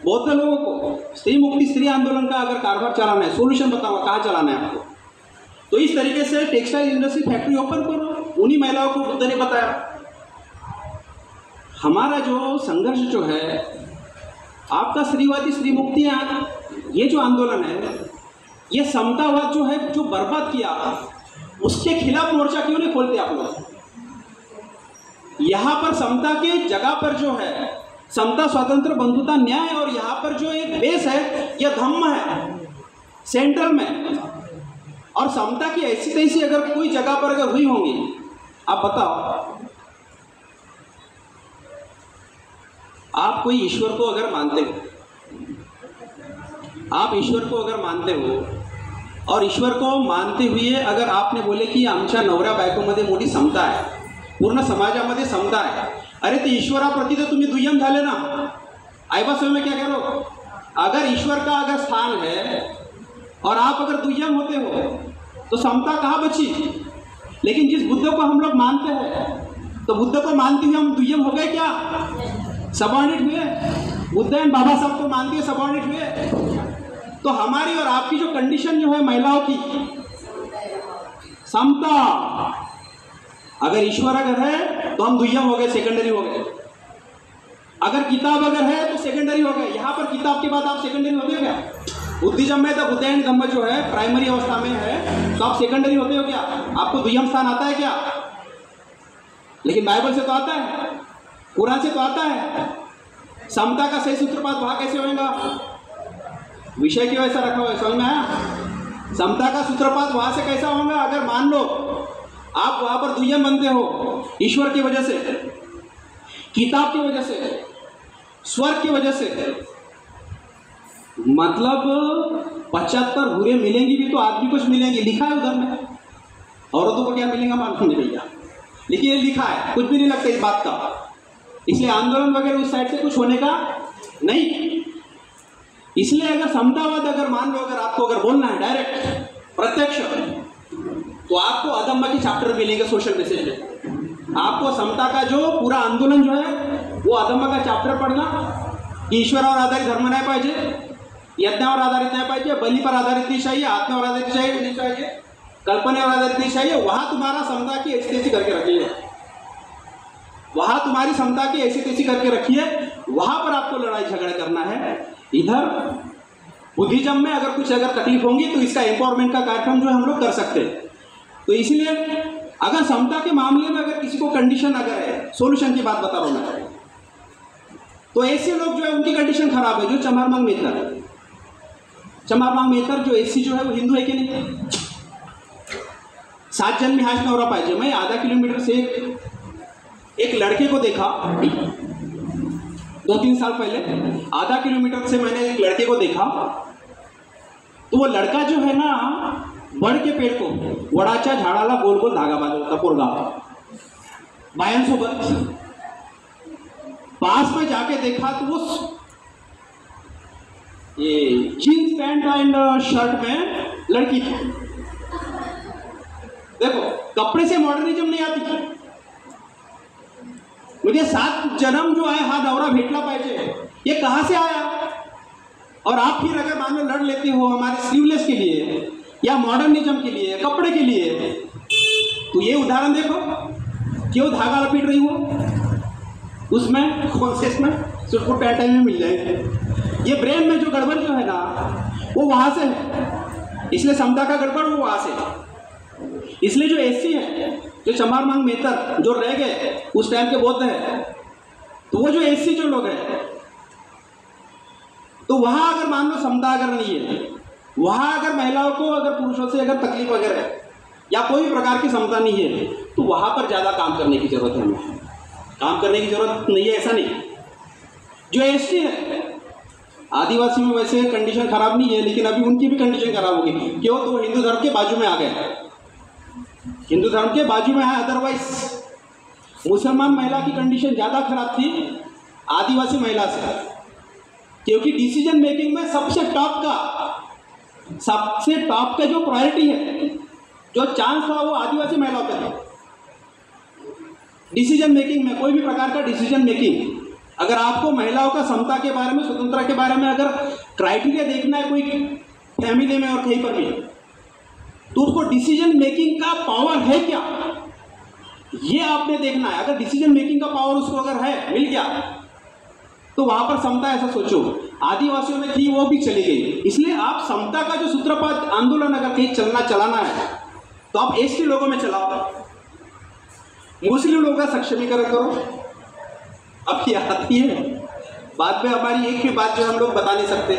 बहुत लोगों को स्त्री मुक्ति, स्त्री आंदोलन का अगर कारभार चलाना है, सोल्यूशन बताओ कहाँ चलाना है आपको, तो इस तरीके से टेक्सटाइल इंडस्ट्री फैक्ट्री ओपन करो। उन्हीं महिलाओं को बुद्ध ने बताया। हमारा जो संघर्ष जो है, आपका स्त्रीवादी, स्त्री मुक्ति, ये जो आंदोलन है, ये समतावाद जो है, जो बर्बाद किया, उसके खिलाफ मोर्चा क्यों नहीं खोलते आप लोग? यहाँ पर समता के जगह पर जो है, समता, स्वतंत्र, बंधुता, न्याय, और यहाँ पर जो एक बेस है, यह धम्म है सेंट्रल में। और समता की ऐसी तैसी अगर कोई जगह पर अगर हुई होंगी, आप बताओ, आप कोई ईश्वर को अगर मानते हो, आप ईश्वर को अगर मानते हो, और ईश्वर को मानते हुए अगर आपने बोले की आमच्या नवऱ्या बायकोमध्ये मोठी समता आहे, पूर्ण समाजामध्ये समता आहे, अरे तो ईश्वराप्रती तो तुम्ही दुय्यम झाले ना। आईबास में क्या कह रहे हो? अगर ईश्वर का अगर स्थान है और आप अगर दुय्यम होते हो तो समता कहाँ बची? लेकिन जिस बुद्ध को हम लोग मानते हैं, तो बुद्ध को मानते हुए हम दुय्यम हो गए क्या? सबऑर्डिनेट हुए? बुद्ध एंड बाबा साहब को मानती है सबॉर्डिनेट हुए, तो हमारी और आपकी जो कंडीशन जो है महिलाओं की, समता, अगर ईश्वर अगर है तो हम दुय्यम हो गए, सेकेंडरी हो गए। अगर किताब अगर है तो सेकेंडरी हो गए। यहाँ पर किताब के बाद आप सेकेंडरी होते हो क्या? बुद्धिज्म में तो बुद्ध एंड धम्म जो है प्राइमरी अवस्था में है, तो आप सेकेंडरी होते हो क्या? आपको दुय्यम स्थान आता है क्या? लेकिन बाइबल से तो आता है, कुरान से तो आता है। समता का सही सूत्रपात वहाँ कैसे होगा? विषय क्यों ऐसा रखा हुआ है, समझ में आया? समता का सूत्रपात वहाँ से कैसा होगा? अगर मान लो आप वहाँ पर दुय्यम बनते हो ईश्वर की वजह से, किताब की वजह से, स्वर्ग की वजह से, मतलब 75 बुरे मिलेंगी भी तो आदमी कुछ मिलेंगी, लिखा है उधर में। औरतों को क्या मिलेगा मालूम नहीं भैया, लेकिन ये लिखा है, कुछ भी नहीं लगता इस बात का। इसलिए आंदोलन वगैरह उस साइड से कुछ होने का नहीं। इसलिए अगर समतावाद अगर मान लो, अगर आपको अगर बोलना है डायरेक्ट प्रत्यक्ष, तो आपको अधम्मा की चैप्टर मिलेंगे सोशल मैसेज में। आपको समता का जो पूरा आंदोलन जो है वो अधम्मा का चैप्टर पढ़ना, ईश्वरावर आधारित धर्म नाही पाहिजे, यज्ञावर आधारित नाही पाहिजे, बलि पर आधारित नहीं चाहिए, आत्म्यावर आधारित नहीं चाहिए, कल्पना और आधारित नहीं चाहिए। वहाँ तुम्हारा समता की ऐसी तैसी करके रखिए, वहाँ तुम्हारी समता की ऐसी तैसी करके रखिए, वहाँ पर आपको लड़ाई झगड़ा करना है। इधर बुद्धिज्म में अगर कुछ अगर तकलीफ होंगी तो इसका एम्पावरमेंट का कार्यक्रम जो है हम लोग कर सकते हैं। तो इसलिए अगर समता के मामले में अगर किसी को कंडीशन अगर है, सोल्यूशन की बात बता रहा हूँ मैं, तो ऐसे लोग जो है उनकी कंडीशन खराब है। जो चमारमांग मेहतर, चमारमांग मेहतर जो एससी जो है वो हिंदू है कि नहीं? 7 जन्मी हाज नवरा पाहिजे। मैं आधा किलोमीटर से एक लड़के को देखा 2-3 साल पहले, आधा किलोमीटर से मैंने एक लड़के को देखा, तो वो लड़का जो है ना वड के पेड़ को, वडाच्या झाडाला गोल गोल धागा बांधला होता पोरगा बायांसोबत। पास में जाके देखा तो वो ये जीन्स पैंट एंड शर्ट में लड़की थी। देखो कपड़े से मॉडर्निज्म नहीं आती थी। मुझे 7 जन्म जो है हा नवरा भेटला पाहिजे, ये कहाँ से आया? और आप फिर अगर मान लो लड़ लेते हो हमारे स्लीवलेस के लिए या मॉडर्निज्म के लिए, कपड़े के लिए, तो ये उदाहरण देखो, क्यों धागा लपेट रही हो उसमें, कौन से इसमें सुटपुट पैंट में मिल जाएंगे। ये ब्रेन में जो गड़बड़ जो है ना वो वहाँ से है, इसलिए समता का गड़बड़ वो वहाँ से है। इसलिए जो एससी है, जो चमारमांग मेहतर जो रह गए उस टाइम के बौद्ध है, तो वो जो एससी जो लोग हैं, तो वहाँ अगर मान लो समता अगर नहीं है, वहाँ अगर महिलाओं को अगर पुरुषों से अगर तकलीफ वगैरह है या कोई भी प्रकार की समता नहीं है, तो वहाँ पर ज़्यादा काम करने की ज़रूरत है। हमें काम करने की ज़रूरत नहीं है ऐसा नहीं। जो एसटी है, आदिवासी में वैसे कंडीशन खराब नहीं है, लेकिन अभी उनकी भी कंडीशन खराब होगी। क्यों? तो वो हिंदू धर्म के बाजू में आ गए, हिंदू धर्म के बाजू में है। अदरवाइज मुसलमान महिला की कंडीशन ज़्यादा खराब थी आदिवासी महिला से, क्योंकि डिसीजन मेकिंग में सबसे टॉप का जो प्रायोरिटी है, जो चांस था वो आदिवासी महिलाओं पे था। डिसीजन मेकिंग में, कोई भी प्रकार का डिसीजन मेकिंग, अगर आपको महिलाओं का समता के बारे में, स्वतंत्रता के बारे में अगर क्राइटेरिया देखना है कोई फैमिली में और कहीं पर भी, तो उसको डिसीजन मेकिंग का पावर है क्या, ये आपने देखना है। अगर डिसीजन मेकिंग का पावर उसको अगर है, मिल गया, तो वहाँ पर समता, ऐसा सोचो आदिवासियों में थी वो भी चली गई। इसलिए आप समता का जो सूत्रपात आंदोलन अगर कहीं चलाना है तो आप एसटी लोगों में चलाओ, मुस्लिम लोगों का सक्षमीकरण करो। अब ये आती है बाद में हमारी एक भी बात जो हम लोग बता नहीं सकते,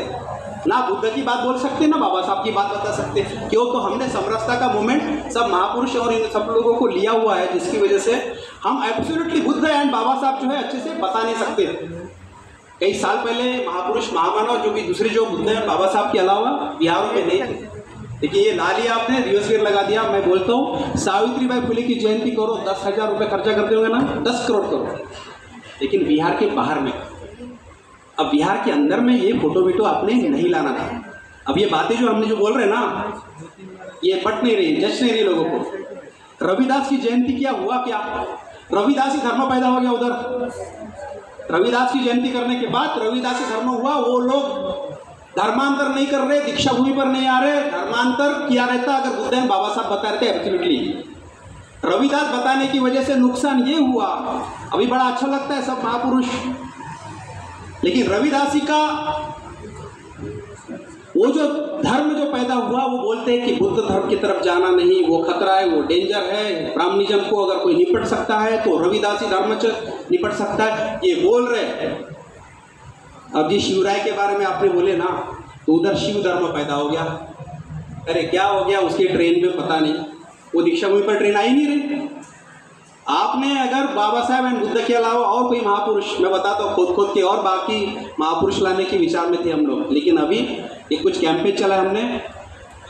ना बुद्ध की बात बोल सकते, ना बाबा साहब की बात बता सकते। क्यों? तो हमने समरसता का मूवमेंट सब महापुरुष और इन सब लोगों को लिया हुआ है, जिसकी वजह से हम एब्सोल्युटली बुद्ध एंड बाबा साहब जो है अच्छे से बता नहीं सकते। कई साल पहले महापुरुष महामानव जो कि दूसरे जो बुद्ध हैं बाबा साहब के अलावा बिहारों में नहीं थे। देखिए ये ला लिया आपने, रिवर्स गियर लगा दिया। मैं बोलता हूँ सावित्रीबाई फुले की जयंती करो, 10,000 रुपये खर्चा करते होंगे ना, 10 करोड़ करो, लेकिन बिहार के बाहर में, अब बिहार के अंदर में ये फोटो वीटो आपने नहीं लाना था। अब ये बातें जो हमने जो बोल रहे हैं ना, ये पट नहीं रही, जच नहीं रही लोगों को। रविदास की जयंती क्या हुआ? क्या रविदास ही धर्म पैदा हो गया उधर? रविदास की जयंती करने के बाद रविदासी धर्म हुआ, वो लोग धर्मांतर नहीं कर रहे, दीक्षा भूमि पर नहीं आ रहे। धर्मांतर किया रहता अगर बुद्ध एंड बाबा साहब बता रहे थे एब्सोल्युटली। रविदास बताने की वजह से नुकसान ये हुआ, अभी बड़ा अच्छा लगता है सब महापुरुष, लेकिन रविदासी का वो जो धर्म जो पैदा हुआ, वो बोलते हैं कि बुद्ध धर्म की तरफ जाना नहीं, वो खतरा है, वो डेंजर है। ब्राह्मणिज्म को अगर कोई निपट सकता है तो रविदासी धर्म से निपट सकता है, ये बोल रहे। अब जी शिवराय के बारे में आपने बोले ना, तो उधर शिव धर्म पैदा हो गया। अरे क्या हो गया उसके ट्रेन में पता नहीं, वो दीक्षा भूमि पर ट्रेन आई नहीं रही। आपने अगर बाबा साहब एंड बुद्ध के अलावा और कोई महापुरुष, मैं बताता हूँ खुद के और बाकी महापुरुष लाने के विचार में थे हम लोग, लेकिन अभी एक कुछ कैंपेन चला है हमने।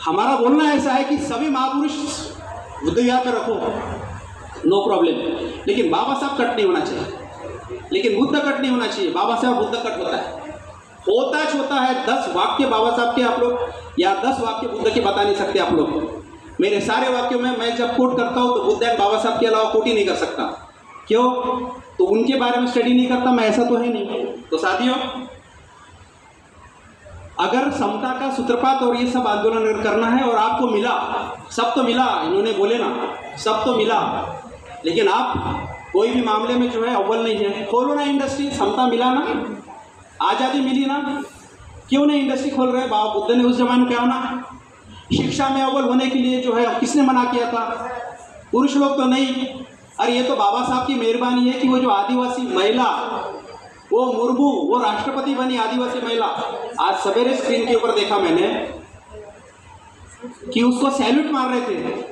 हमारा बोलना ऐसा है कि सभी महापुरुष बुद्ध विहार में रखो, नो प्रॉब्लम, लेकिन बाबा साहब कट नहीं होना चाहिए, लेकिन बुद्ध कट नहीं होना चाहिए। बाबा साहब बुद्ध कट होता है 10 वाक्य बाबा साहब के आप लोग, या 10 वाक्य बुद्ध के बता नहीं सकते आप लोग। मेरे सारे वाक्यों में मैं जब कोट करता हूँ तो बुद्ध एंड बाबा साहब के अलावा कोट ही नहीं कर सकता। क्यों? तो उनके बारे में स्टडी नहीं करता मैं, ऐसा तो है नहीं। तो साथियों, अगर समता का सूत्रपात और ये सब आंदोलन अगर करना है और आपको मिला, सब तो मिला, इन्होंने बोले ना सब तो मिला, लेकिन आप कोई भी मामले में जो है अव्वल नहीं है। खोलो ना इंडस्ट्री, समता मिला ना, आज़ादी मिली ना, क्यों नहीं इंडस्ट्री खोल रहे? बाबा बुद्ध ने उस जमाने क्या होना, शिक्षा में अव्वल होने के लिए जो है किसने मना किया था? पुरुष लोग तो नहीं। अरे ये तो बाबा साहब की मेहरबानी है कि वो जो आदिवासी महिला, वो मुर्मू, वो राष्ट्रपति बनी आदिवासी महिला। आज सवेरे स्क्रीन के ऊपर देखा मैंने कि उसको सैल्यूट मार रहे थे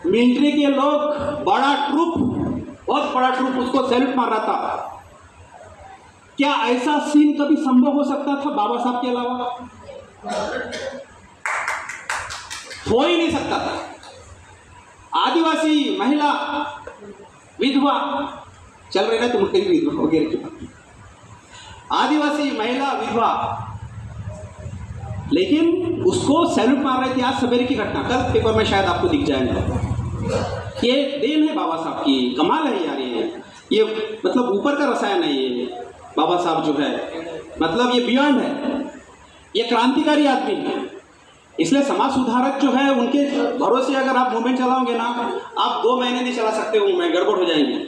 मिलिट्री के लोग, बड़ा ट्रूप, बहुत बड़ा ट्रूप उसको सैल्यूट मार रहा था। क्या ऐसा सीन कभी संभव हो सकता था बाबा साहब के अलावा? हो ही नहीं सकता था। आदिवासी महिला विधवा चल रही ना, तुम कहीं विधवा वगैरह की बात, आदिवासी महिला विधवा, लेकिन उसको सैल्यूट मार रहे थे। आज सवेरे की घटना, कल पेपर में शायद आपको दिख जाएगा। ये देन है बाबा साहब की, कमाल है यार। ये मतलब ऊपर का रसायन है ये बाबा साहब जो है, मतलब ये बियॉन्ड है, ये क्रांतिकारी आदमी है। इसलिए समाज सुधारक जो है उनके भरोसे अगर आप मूवमेंट चलाओगे ना, आप 2 महीने नहीं चला सकते, मूवमेंट गड़बड़ हो जाएंगे।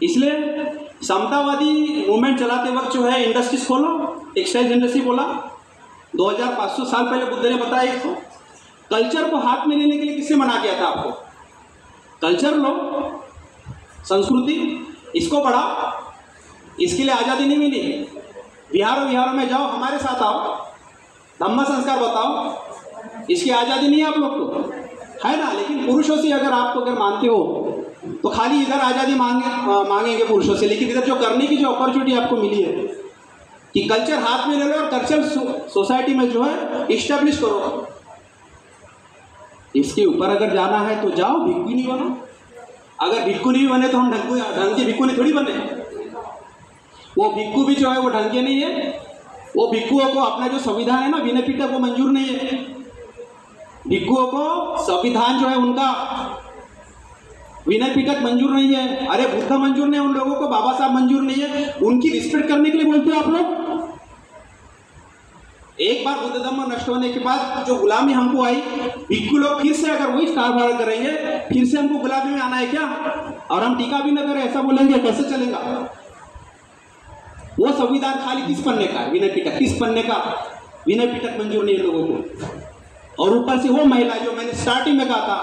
इसलिए समतावादी मूवमेंट चलाते वक्त जो है इंडस्ट्रीज खोलो, टेक्सटाइल इंडस्ट्री बोला, 2500 साल पहले बुद्ध ने बताया इसको। कल्चर को हाथ में लेने के लिए किसने मना किया था आपको? कल्चर लो, संस्कृति, इसको बढ़ाओ, इसके लिए आज़ादी नहीं मिली। विहारों में जाओ, हमारे साथ आओ, धम्म संस्कार बताओ, इसकी आज़ादी नहीं है आप लोग को, है ना। लेकिन पुरुषों से अगर आप अगर मानते हो तो खाली इधर आज़ादी मांगेंगे पुरुषों से, लेकिन इधर जो करने की जो अपॉर्चुनिटी आपको मिली है कि कल्चर हाथ में ले लो और कल्चर सोसाइटी में जो है इस्टेब्लिश करो। इसके ऊपर अगर जाना है तो जाओ, भिक्खु नहीं बनो। अगर भिक्खु नहीं बने तो हम ढंग के भिक्खु नहीं थोड़ी बने। वो भिक्खु भी जो है वो ढंग के नहीं है। वो भिक्खुओं को अपना जो संविधान है ना, विनय पिटक वो मंजूर नहीं है। भिक्खुओं को संविधान जो है उनका विनय पिटक मंजूर नहीं है। अरे बुद्ध मंजूर नहीं है उन लोगों को, बाबा साहब मंजूर नहीं है। उनकी रिस्पेक्ट करने के लिए बोलते हो आप लोग। एक बार बुद्ध धर्म नष्ट होने के बाद जो गुलामी हमको आई, भिक्खु लोग फिर से अगर वही स्टार भारत करेंगे, फिर से हमको गुलामी में आना है क्या? और हम टीका भी न करें ऐसा बोलेंगे, कैसे चलेगा? वो संविधान खाली किस पन्ने का है? विनय पिटक किस पन्ने का? विनय पिटक मंजूर नहीं है लोगों को। और ऊपर से वो महिला जो मैंने स्टार्टिंग में कहा था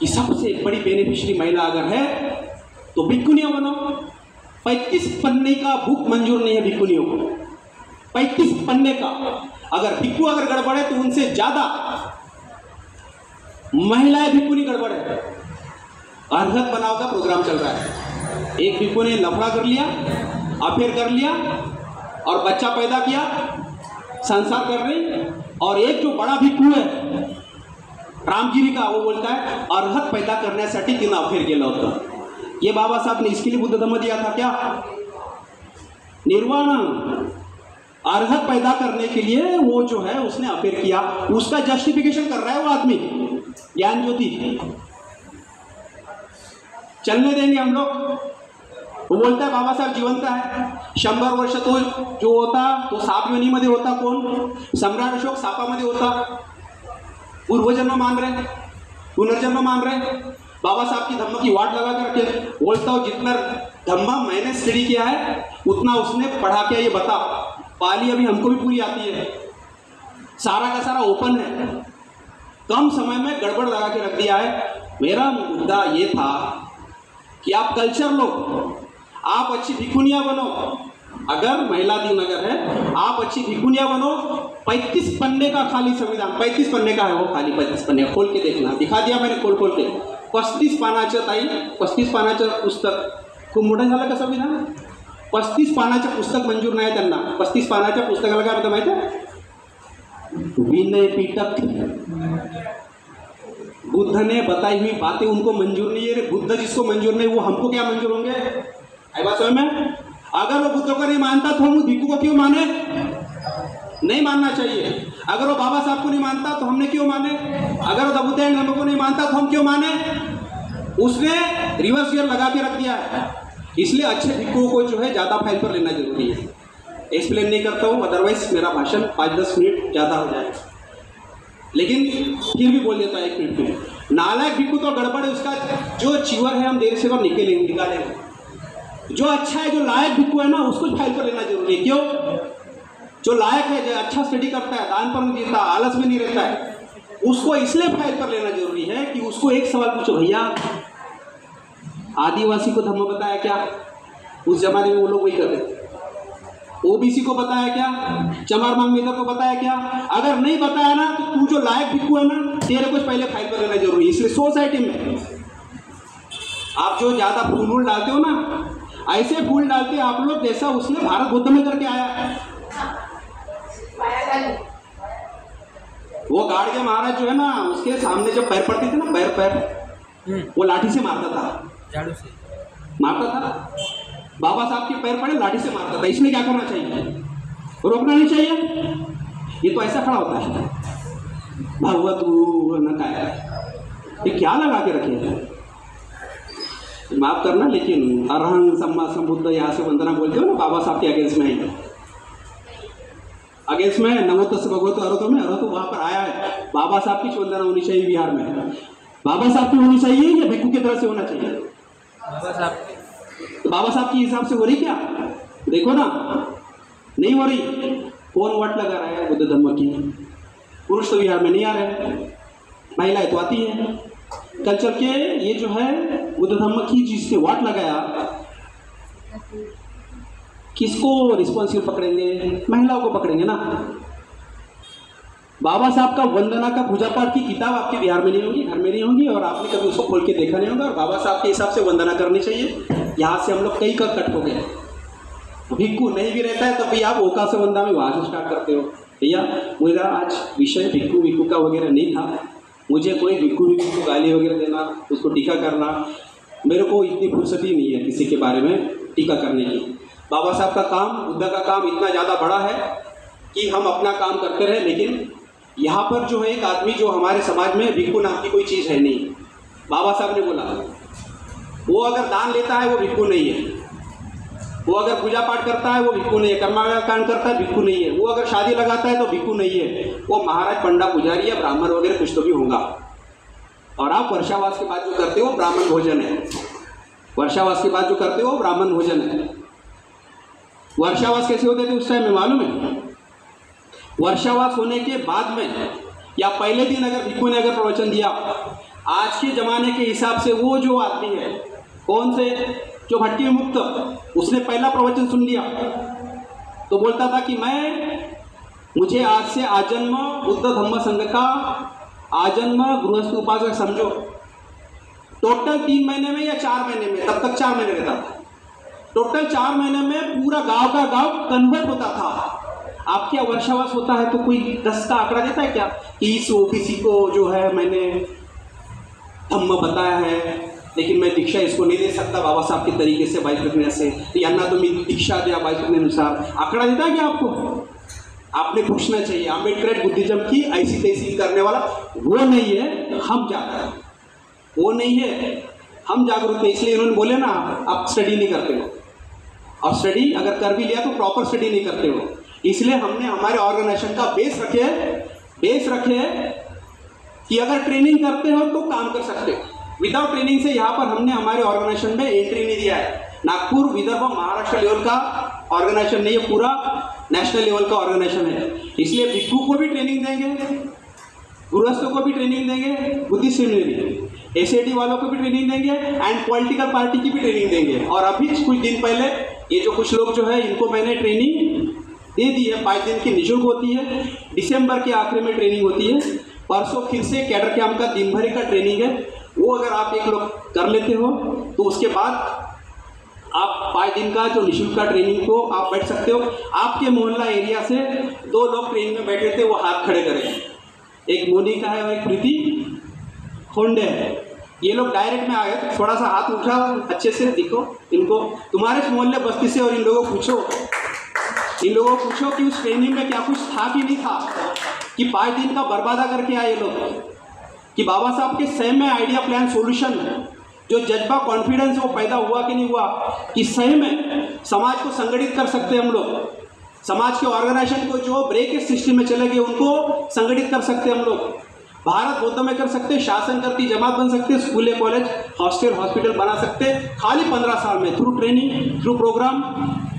कि सबसे बड़ी बेनिफिशियरी महिला अगर है तो भिक्खुनियां बनो। 35 पन्ने का बुक मंजूर नहीं है भिक्खुनियों को, 35 पन्ने का। अगर भिक्खु अगर गड़बड़ है तो उनसे ज्यादा महिलाएं भिक्खुनी गड़बड़ है। अर्हत बनाओ का प्रोग्राम चल रहा है। एक भिक्खु ने लफड़ा कर लिया, अफेयर कर लिया और बच्चा पैदा किया, संसार कर रही। और एक जो बड़ा भिक्खु है रामगिरी का, वो बोलता है अर्हत पैदा करण्यासाठी तिनं अफेयर केलं होतं। ये बाबा साहब ने इसके लिए बुद्ध धर्म दिया था क्या? निर्वाण, अर्हत पैदा करने के लिए वो जो है उसने अफेयर किया, उसका जस्टिफिकेशन कर रहा है वो आदमी। ज्ञान ज्योति चलने देंगे हम लोग? वो बोलता है बाबासाहेब जिवंत आहे. 100 वर्ष तो जो होता तो साप योनीमध्ये होता. कोण? सम्राट अशोक सापामध्ये होता. पूर्वजन्म मान रहे, पुनर्जन्म मान रहे. बाबा साहब की धम्म की वाट लगा कर रखे. बोलता हूँ जितना धम्मा मैंने स्टडी किया है उतना उसने पढ़ा के ये बता. पाली अभी हमको भी पूरी आती है, सारा का सारा ओपन है. कम समय में गड़बड़ लगा के रख दिया है. मेरा मुद्दा ये था कि आप कल्चर लो, आप अच्छी भिखुनिया बनो. अगर महिला दिन अगर है, आप अच्छी भिखुनिया बनो. 35 पन्ने का खाली संविधान, 35 पन्ने का है वो, खाली 35 पन्ने. खोल के देखना, दिखा दिया मैंने खोल खोल के. 35 पानाचं ताई, 35 पानाचं पुस्तक. खूप मोठं झालं का संविधान? 35 पानाचं पुस्तक मंजूर नाही त्यांना. 35 पानाच्या पुस्तकाला काय होतं माहिती आहे? विनय पिटक. बुद्ध ने बताई हुई बातें उनको मंजूर नहीं है. बुद्ध जिसको मंजूर नहीं वो हमको क्या मंजूर होंगे? आई बात समझ में? अगर वो बुद्ध को नहीं मानता तो हम भिक्खू को क्यों माने? नहीं मानना चाहिए. अगर वो बाबा साहब को नहीं मानता तो हमने क्यों माने? अगर वो दबुद्दैन धम्म को नहीं मानता तो हम क्यों माने? उसने रिवर्स गियर लगा के रख दिया है. इसलिए अच्छे भिक्खुओं को जो है ज़्यादा फाइल पर लेना जरूरी है. एक्सप्लेन नहीं करता हूँ, अदरवाइज मेरा भाषण 5-10 मिनट ज़्यादा हो जाएगा. लेकिन फिर भी बोल देता है 1 मिनट में. नालायक भिक्खु तो गड़बड़ है, उसका जो चीवर है हम देर से कब निकालेंगे. जो अच्छा है, जो लायक भिक्खु है ना, उसको फाइल पर लेना जरूरी है. क्यों? जो लायक है, जो अच्छा स्टडी करता है, दान पर नहीं देता, आलस में नहीं रहता है, उसको इसलिए फाइल पर लेना जरूरी है कि उसको एक सवाल पूछो, भैया आदिवासी को धम्म बताया क्या? उस जमाने में वो लोग वही करते थे. ओबीसी को बताया क्या? चमार मांगमेकर को बताया क्या? अगर नहीं बताया ना तो तू जो लायक भिक्खु है ना, तेरे को पहले फाइल पर लेना जरूरी है. इसलिए सोसाइटी में आप जो ज़्यादा फूल डालते हो ना, ऐसे फूल डालते आप लोग जैसा उसने भारत बुद्ध में करके आया. वो गाड़गे महाराज जो है ना, उसके सामने जब पैर पड़ते थे ना, पैर वो लाठी से मारता था, झाड़ू से मारता था. बाबा साहब के पैर पड़े, लाठी से मारता था. इसमें क्या करना चाहिए? रोकना नहीं चाहिए. ये तो ऐसा खड़ा होता है, भागवत न काय, ये क्या लगा के रखे हैं? माफ करना, लेकिन अरहंग सम्मा संबुद्ध यहाँ से वंदना बोलते हो ना, बाबा साहब के अगेंस्ट में है. अगेंस्ट में नमोतस भगवत अरो में अरो तो वहाँ पर आया है. बाबा साहब की वंदना होनी चाहिए बिहार में. बाबा साहब की होनी चाहिए या भिक्खू की तरह से होना चाहिए? बाबा साहब के हिसाब से हो रही क्या? देखो ना, नहीं हो रही. कौन वाट लगा रहा है बुद्ध धर्म की? पुरुष तो बिहार में नहीं आ रहे, महिलाएं तो आती हैं. कल चल के ये जो है बुद्ध धर्म की जिसने वाट लगाया, किसको रिस्पॉन्सिबल पकड़ेंगे? महिलाओं को पकड़ेंगे ना. बाबा साहब का वंदना का पूजा पाठ की किताब आपके बिहार में नहीं होगी, घर में नहीं होगी, और आपने कभी उसको खोल के देखा नहीं होगा. और बाबा साहब के हिसाब से वंदना करनी चाहिए. यहाँ से हम लोग कई का कट हो गए. भिक्खू नहीं भी रहता है तो भैया आप ओका से वंदा में वहाँ से स्टार्ट करते हो. भैया मेरा आज विषय भिक्खू का वगैरह नहीं था. मुझे कोई भिक्खू को गाली वगैरह देना, उसको टीका करना, मेरे को इतनी फुर्सत ही नहीं है किसी के बारे में टीका करने की. बाबा साहब का काम, बुद्ध का काम इतना ज़्यादा बड़ा है कि हम अपना काम करते रहे. लेकिन यहाँ पर जो है एक आदमी जो हमारे समाज में भिक्खू नाम की कोई चीज़ है नहीं. बाबा साहब ने बोला वो अगर दान लेता है वो भिक्खू नहीं है, वो अगर पूजा पाठ करता है वो भिक्खू नहीं है, कर्मकांड करता है भिक्खू नहीं है, वो अगर शादी लगाता है तो भिक्खू नहीं है. वो महाराज, पंडा, पुजारी या ब्राह्मण वगैरह कुछ तो भी होगा. और आप वर्षावास के बाद जो करते हो ब्राह्मण भोजन है. वर्षावास के बाद जो करते हो ब्राह्मण भोजन है. वर्षावास कैसे होते थे उस टाइम में मालूम है? वर्षावास होने के बाद में या पहले दिन अगर भिक्खू ने अगर प्रवचन दिया, आज के ज़माने के हिसाब से वो जो आदमी है, कौन से, जो भट्टी मुक्त, उसने पहला प्रवचन सुन लिया तो बोलता था कि मुझे आज से आजन्म बुद्ध धम्म संघ का आजन्म गृहस्थ उपासक समझो. टोटल 3 महीने में या 4 महीने में, तब तक 4 महीने रहता था. टोटल 4 महीने में पूरा गांव का गांव कन्वर्ट होता था. आपके यहाँ वर्षावास होता है तो कोई 10 का आंकड़ा देता है क्या कि इस ओबीसी को जो है मैंने धम्म बताया है, लेकिन मैं दीक्षा इसको नहीं दे सकता बाबा साहब के तरीके से 22 रखने से, यांना तो मैं दीक्षा दिया 22 रखने अनुसार. आंकड़ा देता है क्या आपको? आपने पूछना चाहिए. अम्बेडकर बुद्धिज्म की ऐसी तैसी करने वाला वो नहीं है, हम जाता है वो नहीं है. हम जागरूक थे, इसलिए इन्होंने बोले ना आप स्टडी नहीं करते हो, और स्टडी अगर कर भी लिया तो प्रॉपर स्टडी नहीं करते हो। इसलिए हमने हमारे ऑर्गेनाइजेशन का बेस रखे कि अगर ट्रेनिंग करते हो तो काम कर सकते हो। विदाउट ट्रेनिंग से यहाँ पर हमने हमारे ऑर्गेनाइजेशन में एंट्री नहीं दिया है। नागपुर विदर्भ महाराष्ट्र लेवल का ऑर्गेनाइजेशन नहीं है, पूरा नेशनल लेवल का ऑर्गेनाइजेशन है। इसलिए भिक्षु को भी ट्रेनिंग देंगे, गृहस्थों को भी ट्रेनिंग देंगे, बुद्धिस्ट सेमिनरी एसएडी वालों को भी ट्रेनिंग देंगे, एंड पॉलिटिकल पार्टी की भी ट्रेनिंग देंगे। और अभी कुछ दिन पहले ये जो कुछ लोग जो है इनको मैंने ट्रेनिंग दे दी है, 5 दिन की निःशुल्क होती है, दिसंबर के आखिरी में ट्रेनिंग होती है। परसों फिर से कैडर कैंप का दिन भर का ट्रेनिंग है, वो अगर आप एक लोग कर लेते हो तो उसके बाद आप 5 दिन का जो निःशुल्क का ट्रेनिंग को आप बैठ सकते हो। आपके मोहल्ला एरिया से 2 लोग ट्रेनिंग में बैठे थे, वो हाथ खड़े करें, एक मोनिका है और एक प्रीति खोंडे है। ये लोग डायरेक्ट में आ गए, थोड़ा सा हाथ उठा अच्छे से दिखो इनको, तुम्हारे मोहल्ले बस्ती से, और इन लोगों को पूछो कि उस ट्रेनिंग में क्या कुछ था कि नहीं था, कि 5 दिन का बर्बादा करके आए ये लोग, कि बाबा साहब के सही में आइडिया प्लान सॉल्यूशन जो जज्बा कॉन्फिडेंस वो पैदा हुआ कि नहीं हुआ, कि सही में समाज को संगठित कर सकते हम लोग, समाज के ऑर्गेनाइजेशन को जो ब्रेक सिस्टम में चले गए उनको संगठित कर सकते हम लोग, भारत बौद्ध में कर सकते, शासन करती जमात बन सकते, स्कूल कॉलेज हॉस्टल हॉस्पिटल बना सकते, खाली 15 साल में, थ्रू ट्रेनिंग थ्रू प्रोग्राम।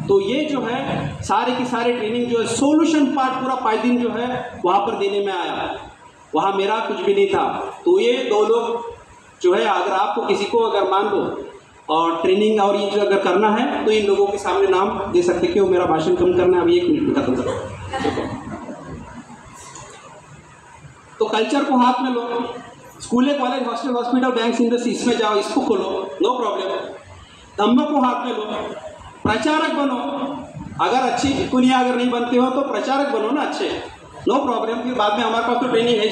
तो ये जो है सारे की सारे ट्रेनिंग जो है सोल्यूशन पार्ट पूरा 5 दिन जो है वहाँ पर देने में आया, वहाँ मेरा कुछ भी नहीं था। तो ये 2 लोग जो है, अगर आपको किसी को अगर मान लो और ट्रेनिंग और ये जो अगर करना है तो इन लोगों के सामने नाम दे सकते, क्यों मेरा भाषण कम करना है, अभी 1 मिनट में खत्म करो। तो कल्चर को हाथ में लो, school college hostel hospital bank industry इसमें जाओ, इसको खोलो, नो प्रॉब्लम। धम्म को हाथ में लो, प्रचारक बनो, अगर अच्छी दुनिया अगर नहीं बनते हो तो प्रचारक बनो ना अच्छे, नो प्रॉब्लम। फिर बाद में हमारे पास तो ट्रेनिंग है।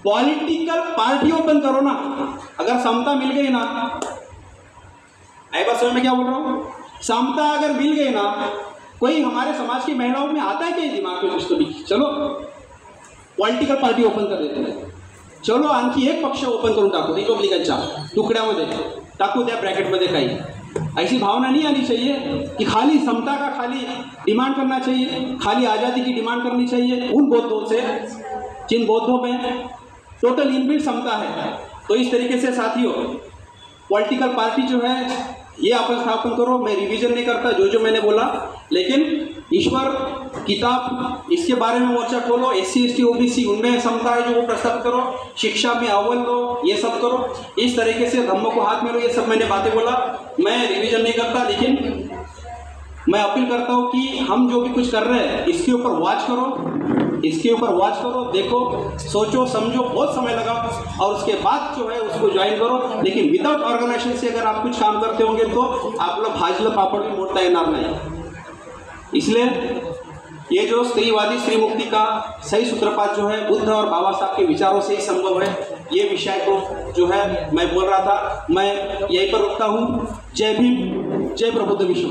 पॉलिटिकल पार्टी ओपन करो ना, अगर समता मिल गई ना, आई बात समझ में क्या बोल रहा हूँ, समता अगर मिल गई ना, कोई हमारे समाज की महिलाओं में आता है क्या दिमाग में कुछ तो भी, चलो पॉलिटिकल पार्टी ओपन कर देते हैं, चलो आणखी एक पक्ष ओपन करून टाकू, रिपब्लिकनच्या तुकड्यामध्ये टाकू, त्या ब्रॅकेटमध्ये काही, ऐसी भावना नहीं आनी चाहिए कि खाली समता का खाली डिमांड करना चाहिए, खाली आज़ादी की डिमांड करनी चाहिए उन बौद्धों से जिन बौद्धों में टोटल इनबिल्ट समता है। तो इस तरीके से साथियों पॉलिटिकल पार्टी जो है ये आप स्थापन करो। मैं रिवीजन नहीं करता जो मैंने बोला, लेकिन ईश्वर किताब इसके बारे में मोर्चा खोलो, SC ST OBC उनमें समता है जो वो प्रस्तावित करो, शिक्षा में अव्वल लो, ये सब करो, इस तरीके से धम्म को हाथ में लो, ये सब मैंने बातें बोला। मैं रिवीजन नहीं करता, लेकिन मैं अपील करता हूँ कि हम जो भी कुछ कर रहे हैं इसके ऊपर वॉच करो, देखो, सोचो समझो, बहुत समय लगा, और उसके बाद जो है उसको ज्वाइन करो। लेकिन विदाउट ऑर्गेनाइजेशन से अगर आप कुछ काम करते होंगे तो आप लोग भाजलं पापड़ भी मोड़ता येणार नहीं। इसलिए ये जो स्त्रीवादी स्त्री मुक्ति का सही सूत्रपात जो है बुद्ध और बाबा साहब के विचारों से ही संभव है, ये विषय को जो है मैं बोल रहा था। मैं यहीं पर रुकता हूँ। जय भीम, जय प्रबुद्ध विश्व।